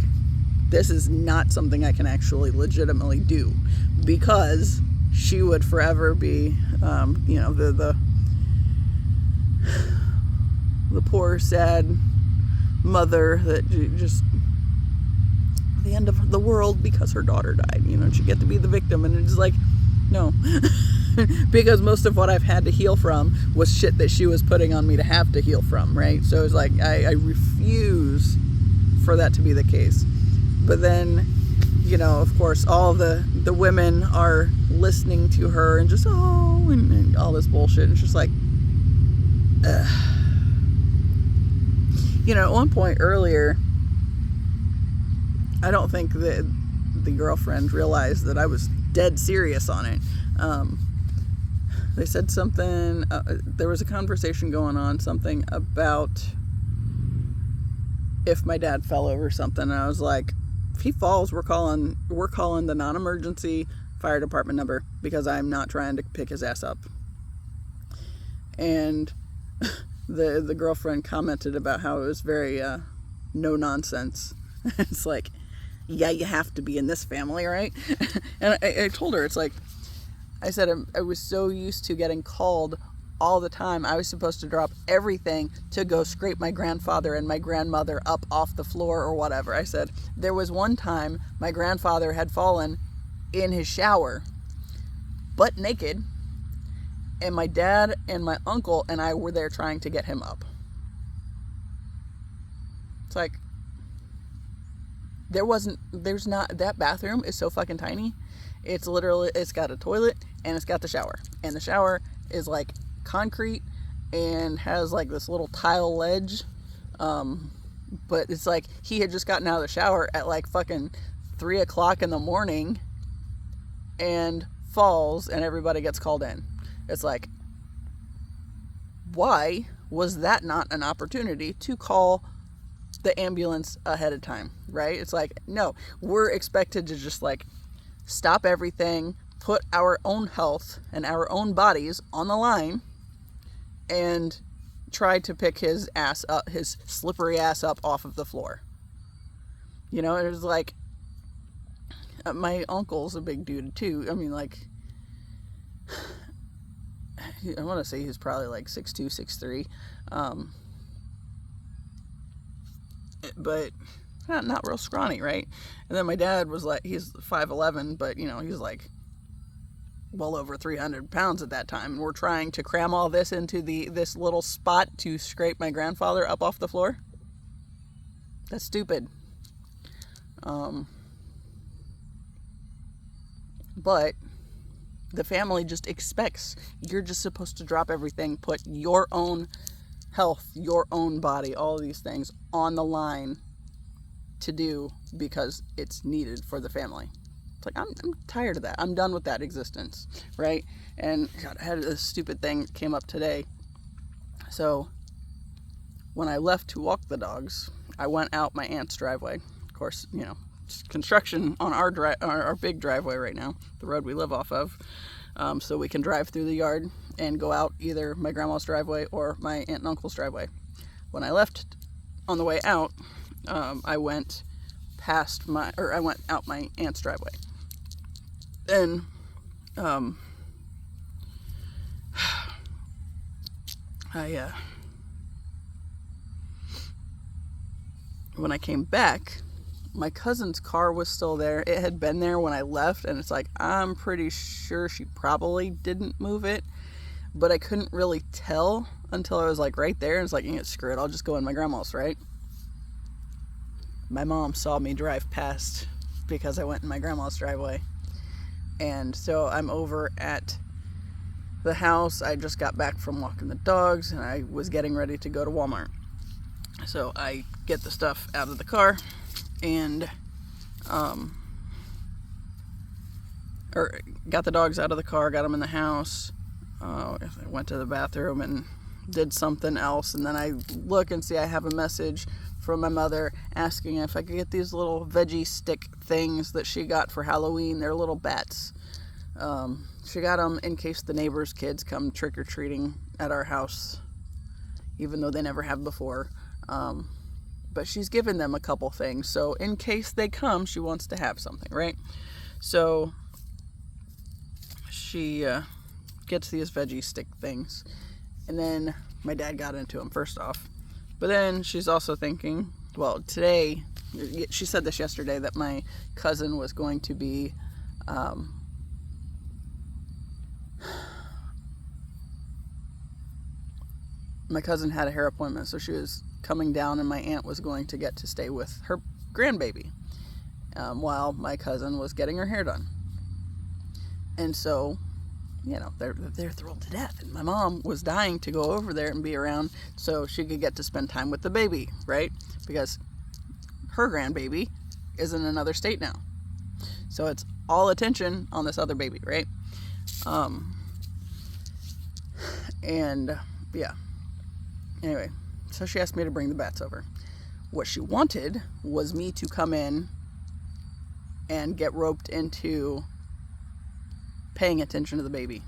this is not something I can actually legitimately do, because she would forever be, you know, the poor, sad mother that just, the end of the world because her daughter died, you know, and she'd get to be the victim. And it's like, no. Because most of what I've had to heal from was shit that she was putting on me to have to heal from, right? So it's like, I refuse for that to be the case. But then, you know, of course, all the women are listening to her and just, oh, and all this bullshit. And it's just like, you know, at one point earlier, I don't think that the girlfriend realized that I was dead serious on it. They said something, there was a conversation going on, something about if my dad fell over something, and I was like, if he falls, we're calling the non-emergency fire department number, because I'm not trying to pick his ass up. And the girlfriend commented about how it was very no nonsense. It's like, yeah, you have to be in this family, right? And I told her, it's like, I said, I was so used to getting called all the time. I was supposed to drop everything to go scrape my grandfather and my grandmother up off the floor or whatever. I said, there was one time my grandfather had fallen in his shower, butt naked, and my dad and my uncle and I were there trying to get him up. It's like, that bathroom is so fucking tiny. It's literally, it's got a toilet and it's got the shower. And the shower is like concrete and has like this little tile ledge. But it's like he had just gotten out of the shower at like fucking 3 o'clock in the morning and falls and everybody gets called in. It's like, why was that not an opportunity to call the ambulance ahead of time, right? It's like, no, we're expected to just like stop everything, put our own health and our own bodies on the line, and try to pick his ass up, his slippery ass up off of the floor. You know, it was like, my uncle's a big dude too. I mean, like, I want to say he's probably like 6'2", 6'3", but not real scrawny, right? And then my dad was like, he's 5'11", but you know, he's like well over 300 pounds at that time, and we're trying to cram all this into this little spot to scrape my grandfather up off the floor. That's stupid. But the family just expects, you're just supposed to drop everything, put your own health, your own body, all of these things on the line to do because it's needed for the family. It's like, I'm tired of that. I'm done with that existence, right? And God, I had this stupid thing came up today. So when I left to walk the dogs, I went out my aunt's driveway. Of course, you know, construction on our big driveway right now, the road we live off of, so we can drive through the yard and go out either my grandma's driveway or my aunt and uncle's driveway. When I left on the way out, I went out my aunt's driveway. Then when I came back, my cousin's car was still there. It had been there when I left, and it's like, I'm pretty sure she probably didn't move it, but I couldn't really tell until I was like right there, and it's like, yeah, screw it, I'll just go in my grandma's, right? My mom saw me drive past because I went in my grandma's driveway, and so I'm over at the house. I just got back from walking the dogs, and I was getting ready to go to Walmart. So I get the stuff out of the car, and or got the dogs out of the car, got them in the house. I went to the bathroom and did something else, and then I look and see I have a message from my mother asking if I could get these little veggie stick things that she got for Halloween. They're little bats. She got them in case the neighbors' kids come trick-or-treating at our house, even though they never have before. But she's given them a couple things, so in case they come, she wants to have something, right? So she gets these veggie stick things, and then my dad got into them first off. But then she's also thinking, well, today, she said this yesterday, that my cousin was going to be my cousin had a hair appointment, so she was coming down, and my aunt was going to get to stay with her grandbaby while my cousin was getting her hair done. And so, you know, they're thrilled to death, and my mom was dying to go over there and be around so she could get to spend time with the baby, right? Because her grandbaby is in another state now, so it's all attention on this other baby, right? And yeah, anyway, so she asked me to bring the bats over. What she wanted was me to come in and get roped into paying attention to the baby,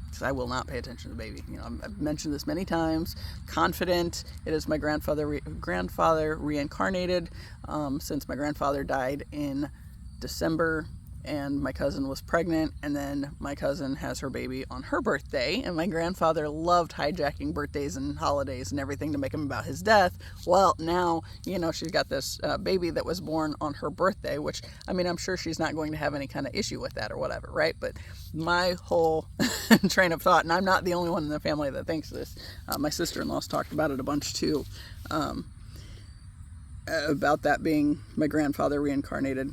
because I will not pay attention to the baby. You know, I've mentioned this many times. Confident, it is my grandfather reincarnated, since my grandfather died in December, and my cousin was pregnant, and then my cousin has her baby on her birthday, and my grandfather loved hijacking birthdays and holidays and everything to make them about his death. Well, now, you know, she's got this baby that was born on her birthday, which, I mean, I'm sure she's not going to have any kind of issue with that or whatever, right? But my whole train of thought, and I'm not the only one in the family that thinks this, my sister-in-law's talked about it a bunch too, my sister-in-law's talked about it a bunch too, is, you know, they're thrilled to death, and my mom was dying to go over there and be around so she could get to spend time with the baby, right? Because her grandbaby is in another state now, so it's all attention on this other baby, right? So about that being my grandfather reincarnated.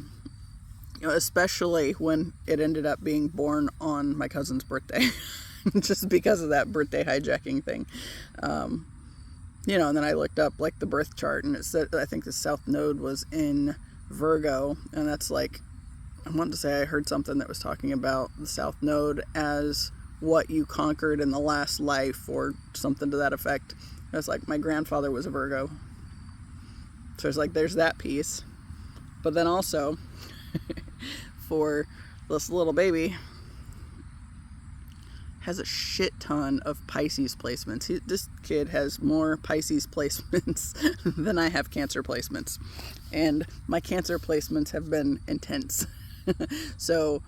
You know, especially when it ended up being born on my cousin's birthday, just because of that birthday hijacking thing. You know, and then I looked up like the birth chart, and it said, I think the South Node was in Virgo, and that's like, I wanted to say I heard something that was talking about the South Node as what you conquered in the last life, or something to that effect. It's like, my grandfather was a Virgo. So it's like, there's that piece. But then also, for this little baby, has a shit ton of Pisces placements. This kid has more Pisces placements than I have Cancer placements. And my Cancer placements have been intense. So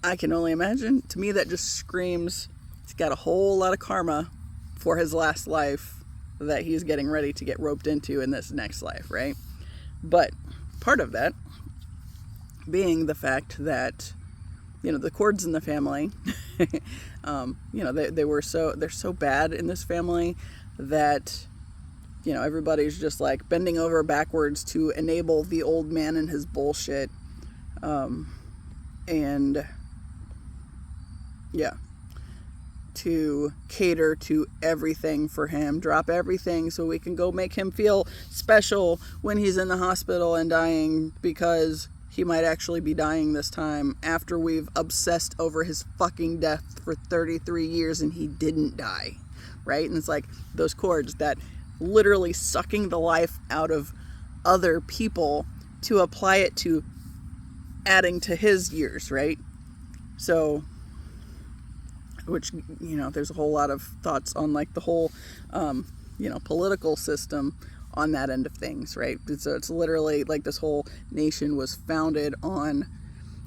I can only imagine. To me, that just screams he's got a whole lot of karma for his last life that he's getting ready to get roped into in this next life, right? But part of that being the fact that, you know, the cords in the family, you know, they're so bad in this family that, you know, everybody's just like bending over backwards to enable the old man and his bullshit. And yeah, to cater to everything for him, drop everything so we can go make him feel special when he's in the hospital and dying, because he might actually be dying this time after we've obsessed over his fucking death for 33 years and he didn't die, right? And it's like those cords that literally sucking the life out of other people to apply it to adding to his years, right? So, which, you know, there's a whole lot of thoughts on like the whole, you know, political system on that end of things, right? So it's literally like this whole nation was founded on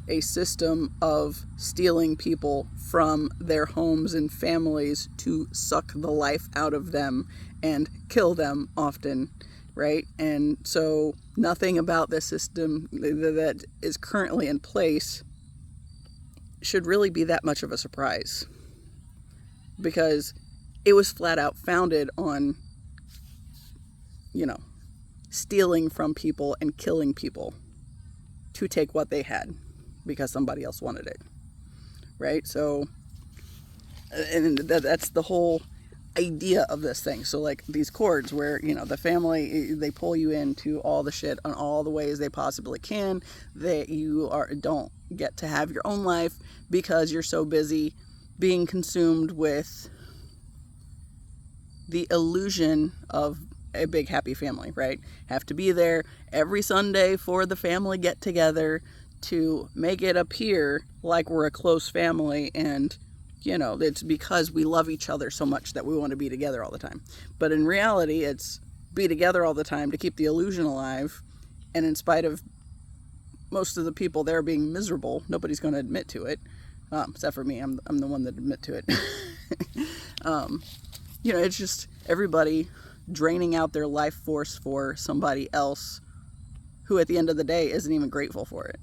a system of stealing people from their homes and families to suck the life out of them and kill them often, right? And so nothing about this system that is currently in place should really be that much of a surprise, because it was flat out founded on, you know, stealing from people and killing people to take what they had because somebody else wanted it, right? So, and that's the whole idea of this thing. So like these cords where, you know, the family, they pull you into all the shit on all the ways they possibly can, that you don't get to have your own life because you're so busy being consumed with the illusion of a big happy family, right? Have to be there every Sunday for the family get together to make it appear like we're a close family, and, you know, it's because we love each other so much that we want to be together all the time. But in reality, it's be together all the time to keep the illusion alive, and in spite of most of the people there being miserable, nobody's going to admit to it, except for me. I'm the one that admit to it. You know, it's just everybody draining out their life force for somebody else who at the end of the day isn't even grateful for it,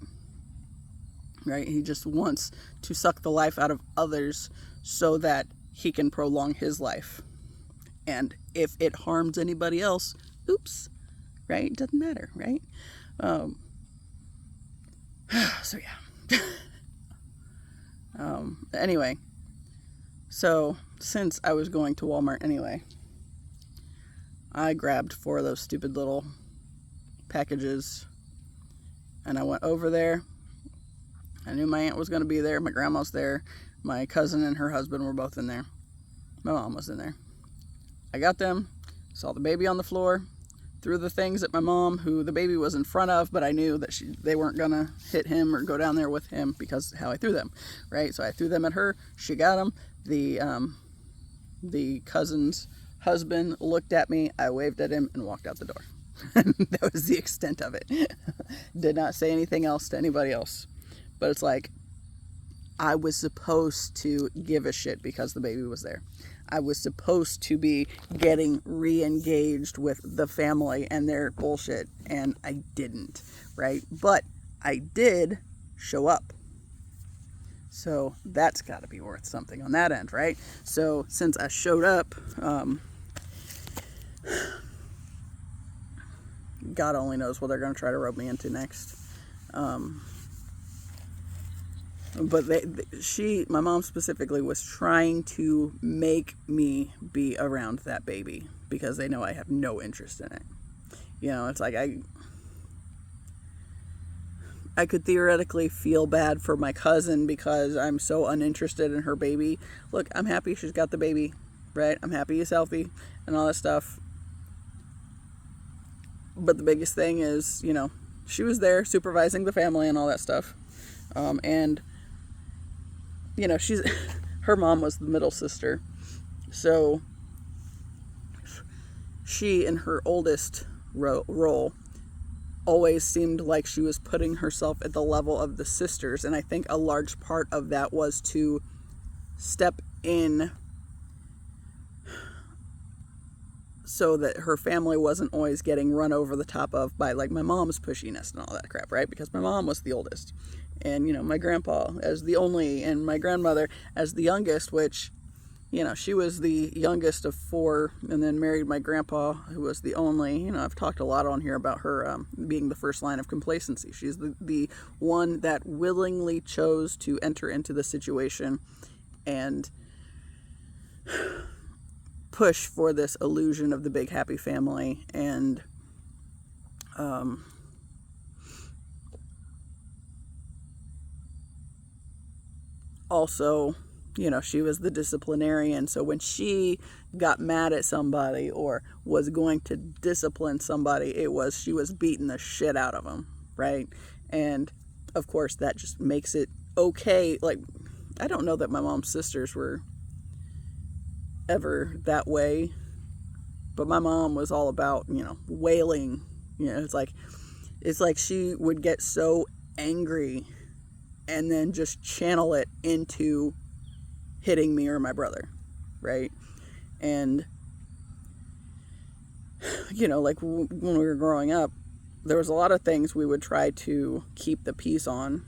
right? He just wants to suck the life out of others so that he can prolong his life. And if it harms anybody else, oops, right? It doesn't matter, right? So yeah. Anyway, so since I was going to Walmart anyway, I grabbed 4 of those stupid little packages and I went over there. I knew my aunt was going to be there, my grandma's there, my cousin and her husband were both in there, my mom was in there. I got them, saw the baby on the floor, threw the things at my mom, who the baby was in front of, but I knew that they weren't going to hit him or go down there with him because how I threw them, right? So I threw them at her, she got them. The cousin's husband looked at me, I waved at him and walked out the door. That was the extent of it. Did not say anything else to anybody else. But it's like, I was supposed to give a shit because the baby was there. I was supposed to be getting re-engaged with the family and their bullshit, and I didn't, right? But I did show up. So that's got to be worth something on that end, right? So since I showed up, God only knows what they're going to try to rope me into next. But my mom specifically was trying to make me be around that baby because they know I have no interest in it. You know, it's like I could theoretically feel bad for my cousin because I'm so uninterested in her baby. Look, I'm happy she's got the baby, right? I'm happy he's healthy and all that stuff. But the biggest thing is, you know, she was there supervising the family and all that stuff. And you know, her mom was the middle sister. So she, in her oldest role, always seemed like she was putting herself at the level of the sisters. And I think a large part of that was to step in so that her family wasn't always getting run over the top of by like my mom's pushiness and all that crap, right? Because my mom was the oldest. And, you know, my grandpa as the only, and my grandmother as the youngest, which, you know, she was the youngest of 4 and then married my grandpa, who was the only. You know, I've talked a lot on here about her being the first line of complacency. She's the one that willingly chose to enter into the situation and push for this illusion of the big happy family. And also, you know, she was the disciplinarian. So when she got mad at somebody or was going to discipline somebody, she was beating the shit out of them, right? And of course that just makes it okay. Like, I don't know that my mom's sisters were ever that way, but my mom was all about, you know, wailing. You know, it's like she would get so angry and then just channel it into hitting me or my brother, right? And, you know, like when we were growing up, there was a lot of things we would try to keep the peace on,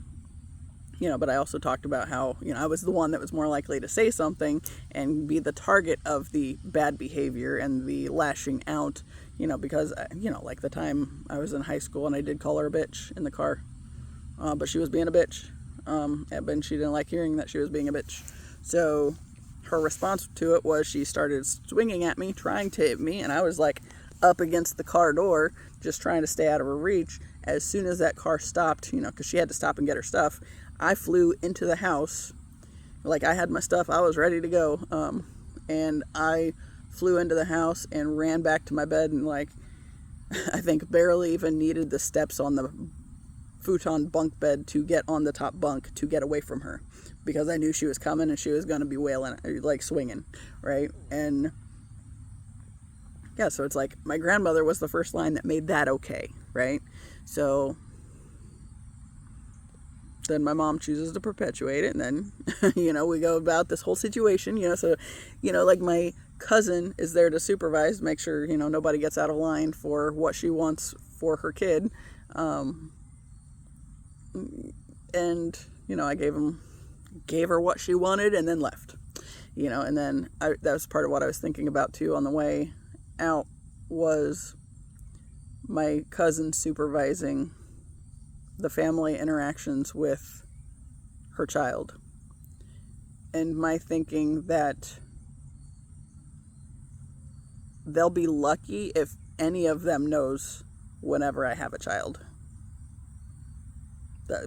you know, but I also talked about how, you know, I was the one that was more likely to say something and be the target of the bad behavior and the lashing out, you know, because, you know, like the time I was in high school and I did call her a bitch in the car, but she was being a bitch. And she didn't like hearing that she was being a bitch. So her response to it was she started swinging at me, trying to hit me, and I was like up against the car door, just trying to stay out of her reach. As soon as that car stopped, you know, because she had to stop and get her stuff, I flew into the house. Like, I had my stuff, I was ready to go, and I flew into the house and ran back to my bed and, like, I think barely even needed the steps on the futon bunk bed to get on the top bunk to get away from her, because I knew she was coming and she was going to be wailing, like swinging, right? And yeah, so it's like my grandmother was the first line that made that okay, right? So then my mom chooses to perpetuate it, and then you know, we go about this whole situation, you know. So, you know, like my cousin is there to supervise, make sure, you know, nobody gets out of line for what she wants for her kid. And, you know, I gave her what she wanted and then left, you know. And then that was part of what I was thinking about too on the way out, was my cousin supervising the family interactions with her child, and my thinking that they'll be lucky if any of them knows whenever I have a child.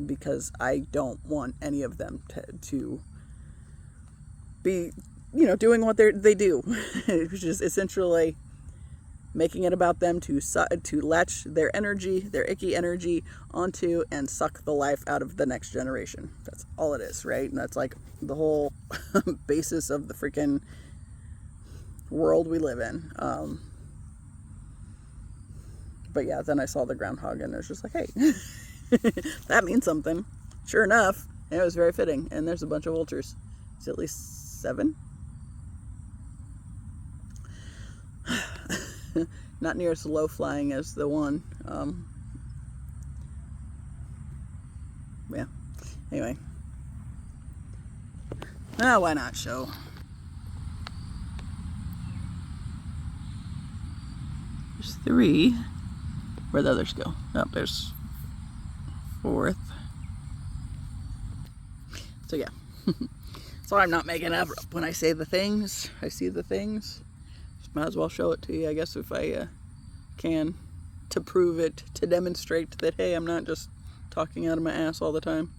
Because I don't want any of them to be, you know, doing what they do, which is essentially making it about them to latch their energy, their icky energy, onto and suck the life out of the next generation. That's all it is, right? And that's like the whole basis of the freaking world we live in. But yeah, then I saw the groundhog and it was just like, hey, that means something. Sure enough, it was very fitting. And there's a bunch of vultures. It's at least 7. Not near as low flying as the one. Yeah. Anyway. Why not show? There's 3. Where'd the others go? Oh, there's 4th. So yeah. So I'm not making up when I say the things. I see the things. Might as well show it to you, I guess, if I can, to prove it, to demonstrate that, hey, I'm not just talking out of my ass all the time.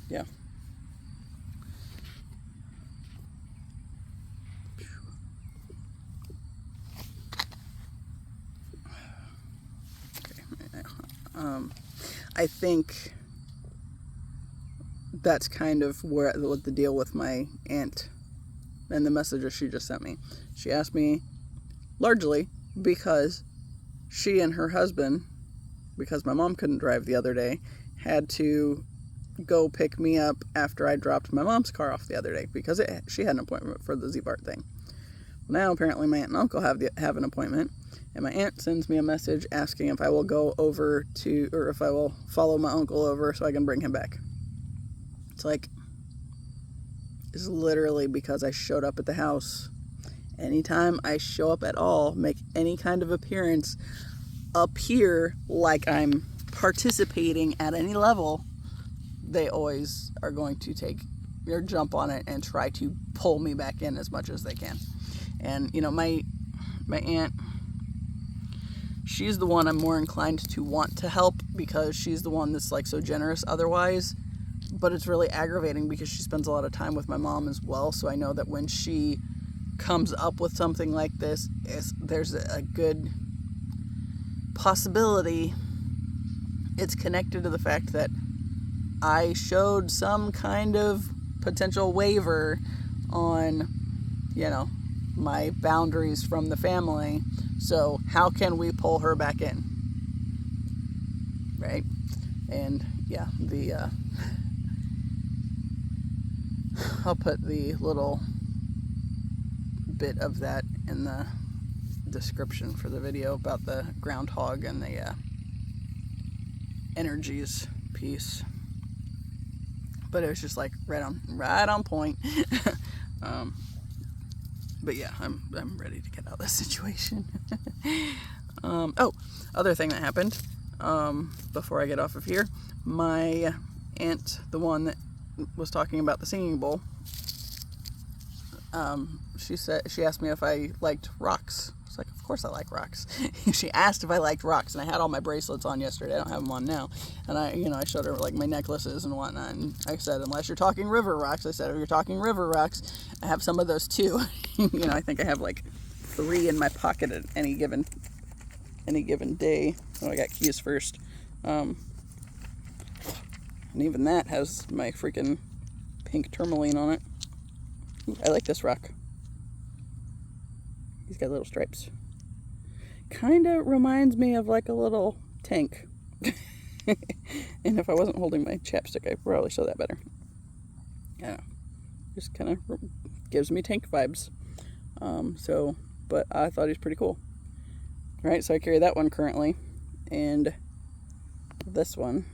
Yeah. I think that's kind of what the deal with my aunt and the messages she just sent me. She asked me largely because she and her husband, because my mom couldn't drive the other day, had to go pick me up after I dropped my mom's car off the other day because she had an appointment for the Z-Bart thing. Now apparently my aunt and uncle have an appointment, and my aunt sends me a message asking if I will go over to, or if I will follow my uncle over so I can bring him back. It's like, it's literally because I showed up at the house. Anytime I show up at all, make any kind of appearance, appear like I'm participating at any level, they always are going to take or jump on it and try to pull me back in as much as they can. And, you know, my aunt, she's the one I'm more inclined to want to help because she's the one that's like so generous otherwise. But it's really aggravating because she spends a lot of time with my mom as well. So I know that when she comes up with something like this, there's a good possibility it's connected to the fact that I showed some kind of potential waiver on, you know, my boundaries from the family. So how can we pull her back in? Right? And yeah, I'll put the little bit of that in the description for the video about the groundhog and the energies piece. But it was just like right on point. But yeah, I'm ready to get out of this situation. Oh, other thing that happened before I get off of here, my aunt, the one that was talking about the singing bowl, she asked me if I liked rocks. I was like, of course I like rocks. She asked if I liked rocks, and I had all my bracelets on yesterday. I don't have them on now. And I showed her like my necklaces and whatnot. And I said, unless you're talking river rocks, I said, if you're talking river rocks, I have some of those too. I think I have like 3 in my pocket at any given day. Oh, I got keys first. And even that has my freaking pink tourmaline on it. Ooh, I like this rock. He's got little stripes. Kind of reminds me of like a little tank. And if I wasn't holding my chapstick, I'd probably show that better. Yeah, just kind of gives me tank vibes. But I thought he was pretty cool. Right, so I carry that one currently. And this one,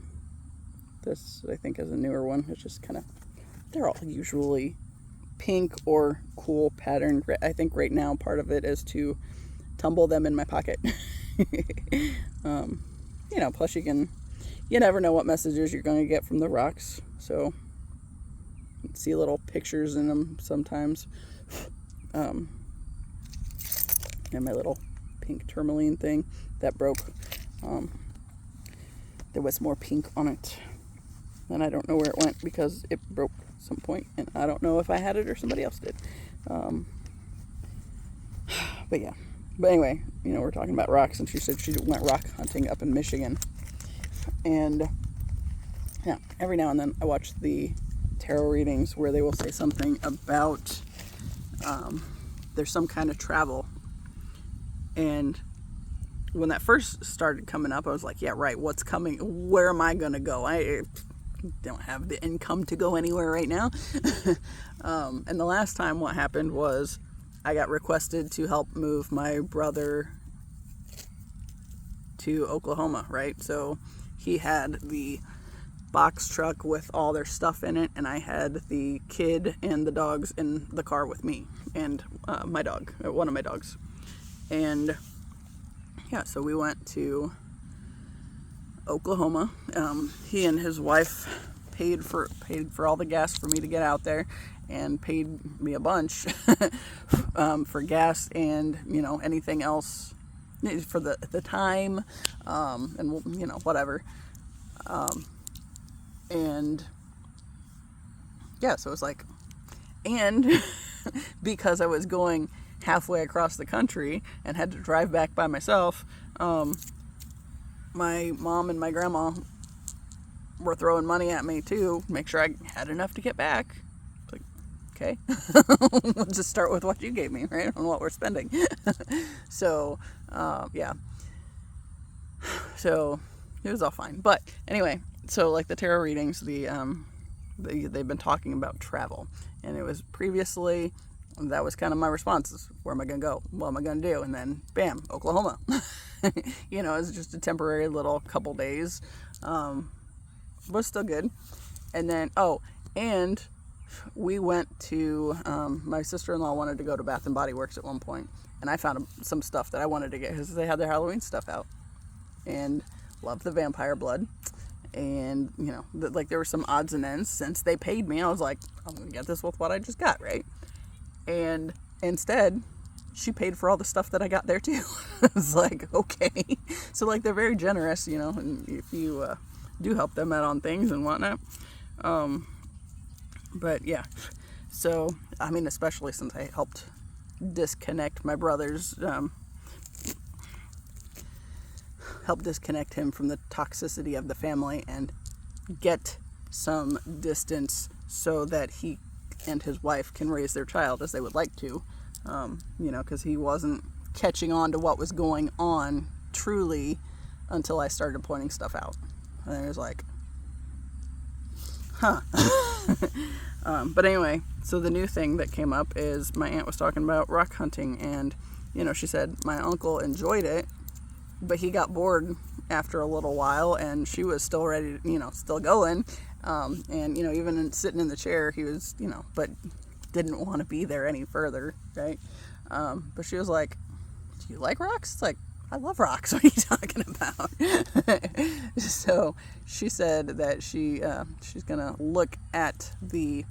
this I think is a newer one. It's just kind of, they're all usually pink or cool pattern. I think right now part of it is to tumble them in my pocket. Plus you never know what messages you're going to get from the rocks. So you see little pictures in them sometimes. And my little pink tourmaline thing that broke. There was more pink on it. And I don't know where it went because it broke at some point, and I don't know if I had it or somebody else did. But yeah. But anyway, we're talking about rocks, and she said she went rock hunting up in Michigan. And yeah, every now and then I watch the tarot readings where they will say something about there's some kind of travel. And when that first started coming up, I was like, yeah, right, what's coming? Where am I going to go? I don't have the income to go anywhere right now. And the last time what happened was I got requested to help move my brother to Oklahoma, right? So he had the box truck with all their stuff in it, and I had the kid and the dogs in the car with me, and my dog, one of my dogs. And yeah, so we went to Oklahoma. He and his wife paid for all the gas for me to get out there, and paid me a bunch for gas and, you know, anything else for the time, and, you know, whatever. And yeah, so it was like, and because I was going halfway across the country and had to drive back by myself, my mom and my grandma were throwing money at me too, make sure I had enough to get back. It's like, okay, we'll just start with what you gave me, right, on what we're spending. So, yeah. So it was all fine. But anyway, so like the tarot readings, they've been talking about travel, and it was previously, that was kind of my responses. Where am I going to go? What am I going to do? And then bam, Oklahoma. You know, it's just a temporary little couple days. Was still good. And then, and we went to, my sister-in-law wanted to go to Bath and Body Works at one point, and I found some stuff that I wanted to get because they had their Halloween stuff out, and loved the vampire blood. And, you know, like there were some odds and ends. Since they paid me, I was like, I'm going to get this with what I just got, right? And instead, she paid for all the stuff that I got there too. I was like, okay. So like they're very generous, you know, and if you do help them out on things and whatnot. But yeah, so, I mean, especially since I helped disconnect my brother's, help disconnect him from the toxicity of the family and get some distance so that he and his wife can raise their child as they would like to, you know, because he wasn't catching on to what was going on truly until I started pointing stuff out. And it was like, huh. But anyway, so the new thing that came up is my aunt was talking about rock hunting, and, you know, she said my uncle enjoyed it, but he got bored after a little while, and she was still ready to, you know, still going. And, you know, even sitting in the chair, he was, you know, but didn't want to be there any further, right? But she was like, do you like rocks? It's like, I love rocks. What are you talking about? So she said that she's going to look at the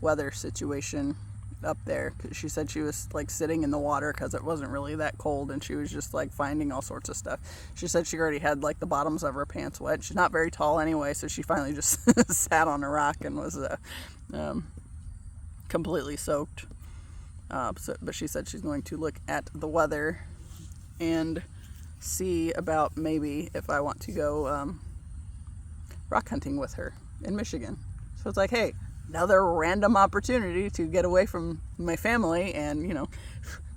weather situation up there. She said she was like sitting in the water because it wasn't really that cold, and she was just like finding all sorts of stuff. She said she already had like the bottoms of her pants wet. She's not very tall anyway, so she finally just sat on a rock and was completely soaked. But she said she's going to look at the weather and see about maybe if I want to go rock hunting with her in Michigan. So it's like, hey, another random opportunity to get away from my family and, you know,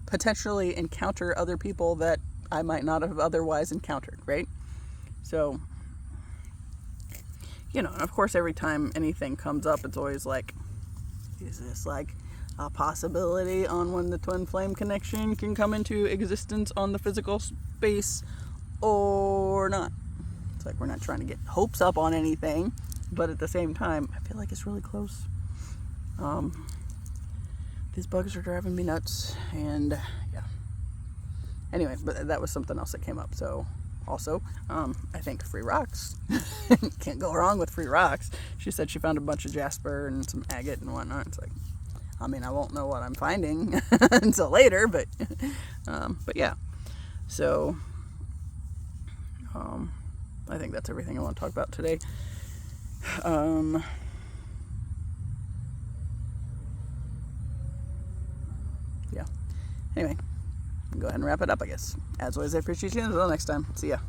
potentially encounter other people that I might not have otherwise encountered, right? So, you know, and of course every time anything comes up, it's always like, is this like a possibility on when the twin flame connection can come into existence on the physical space or not? It's like we're not trying to get hopes up on anything, but at the same time, I feel like it's really close. These bugs are driving me nuts, and yeah. Anyway, but that was something else that came up. So, also, I think free rocks. Can't go wrong with free rocks. She said she found a bunch of jasper and some agate and whatnot. It's like, I mean, I won't know what I'm finding until later, but yeah. So, I think that's everything I want to talk about today. Yeah. Anyway, go ahead and wrap it up, I guess. As always, I appreciate you. Until next time. See ya.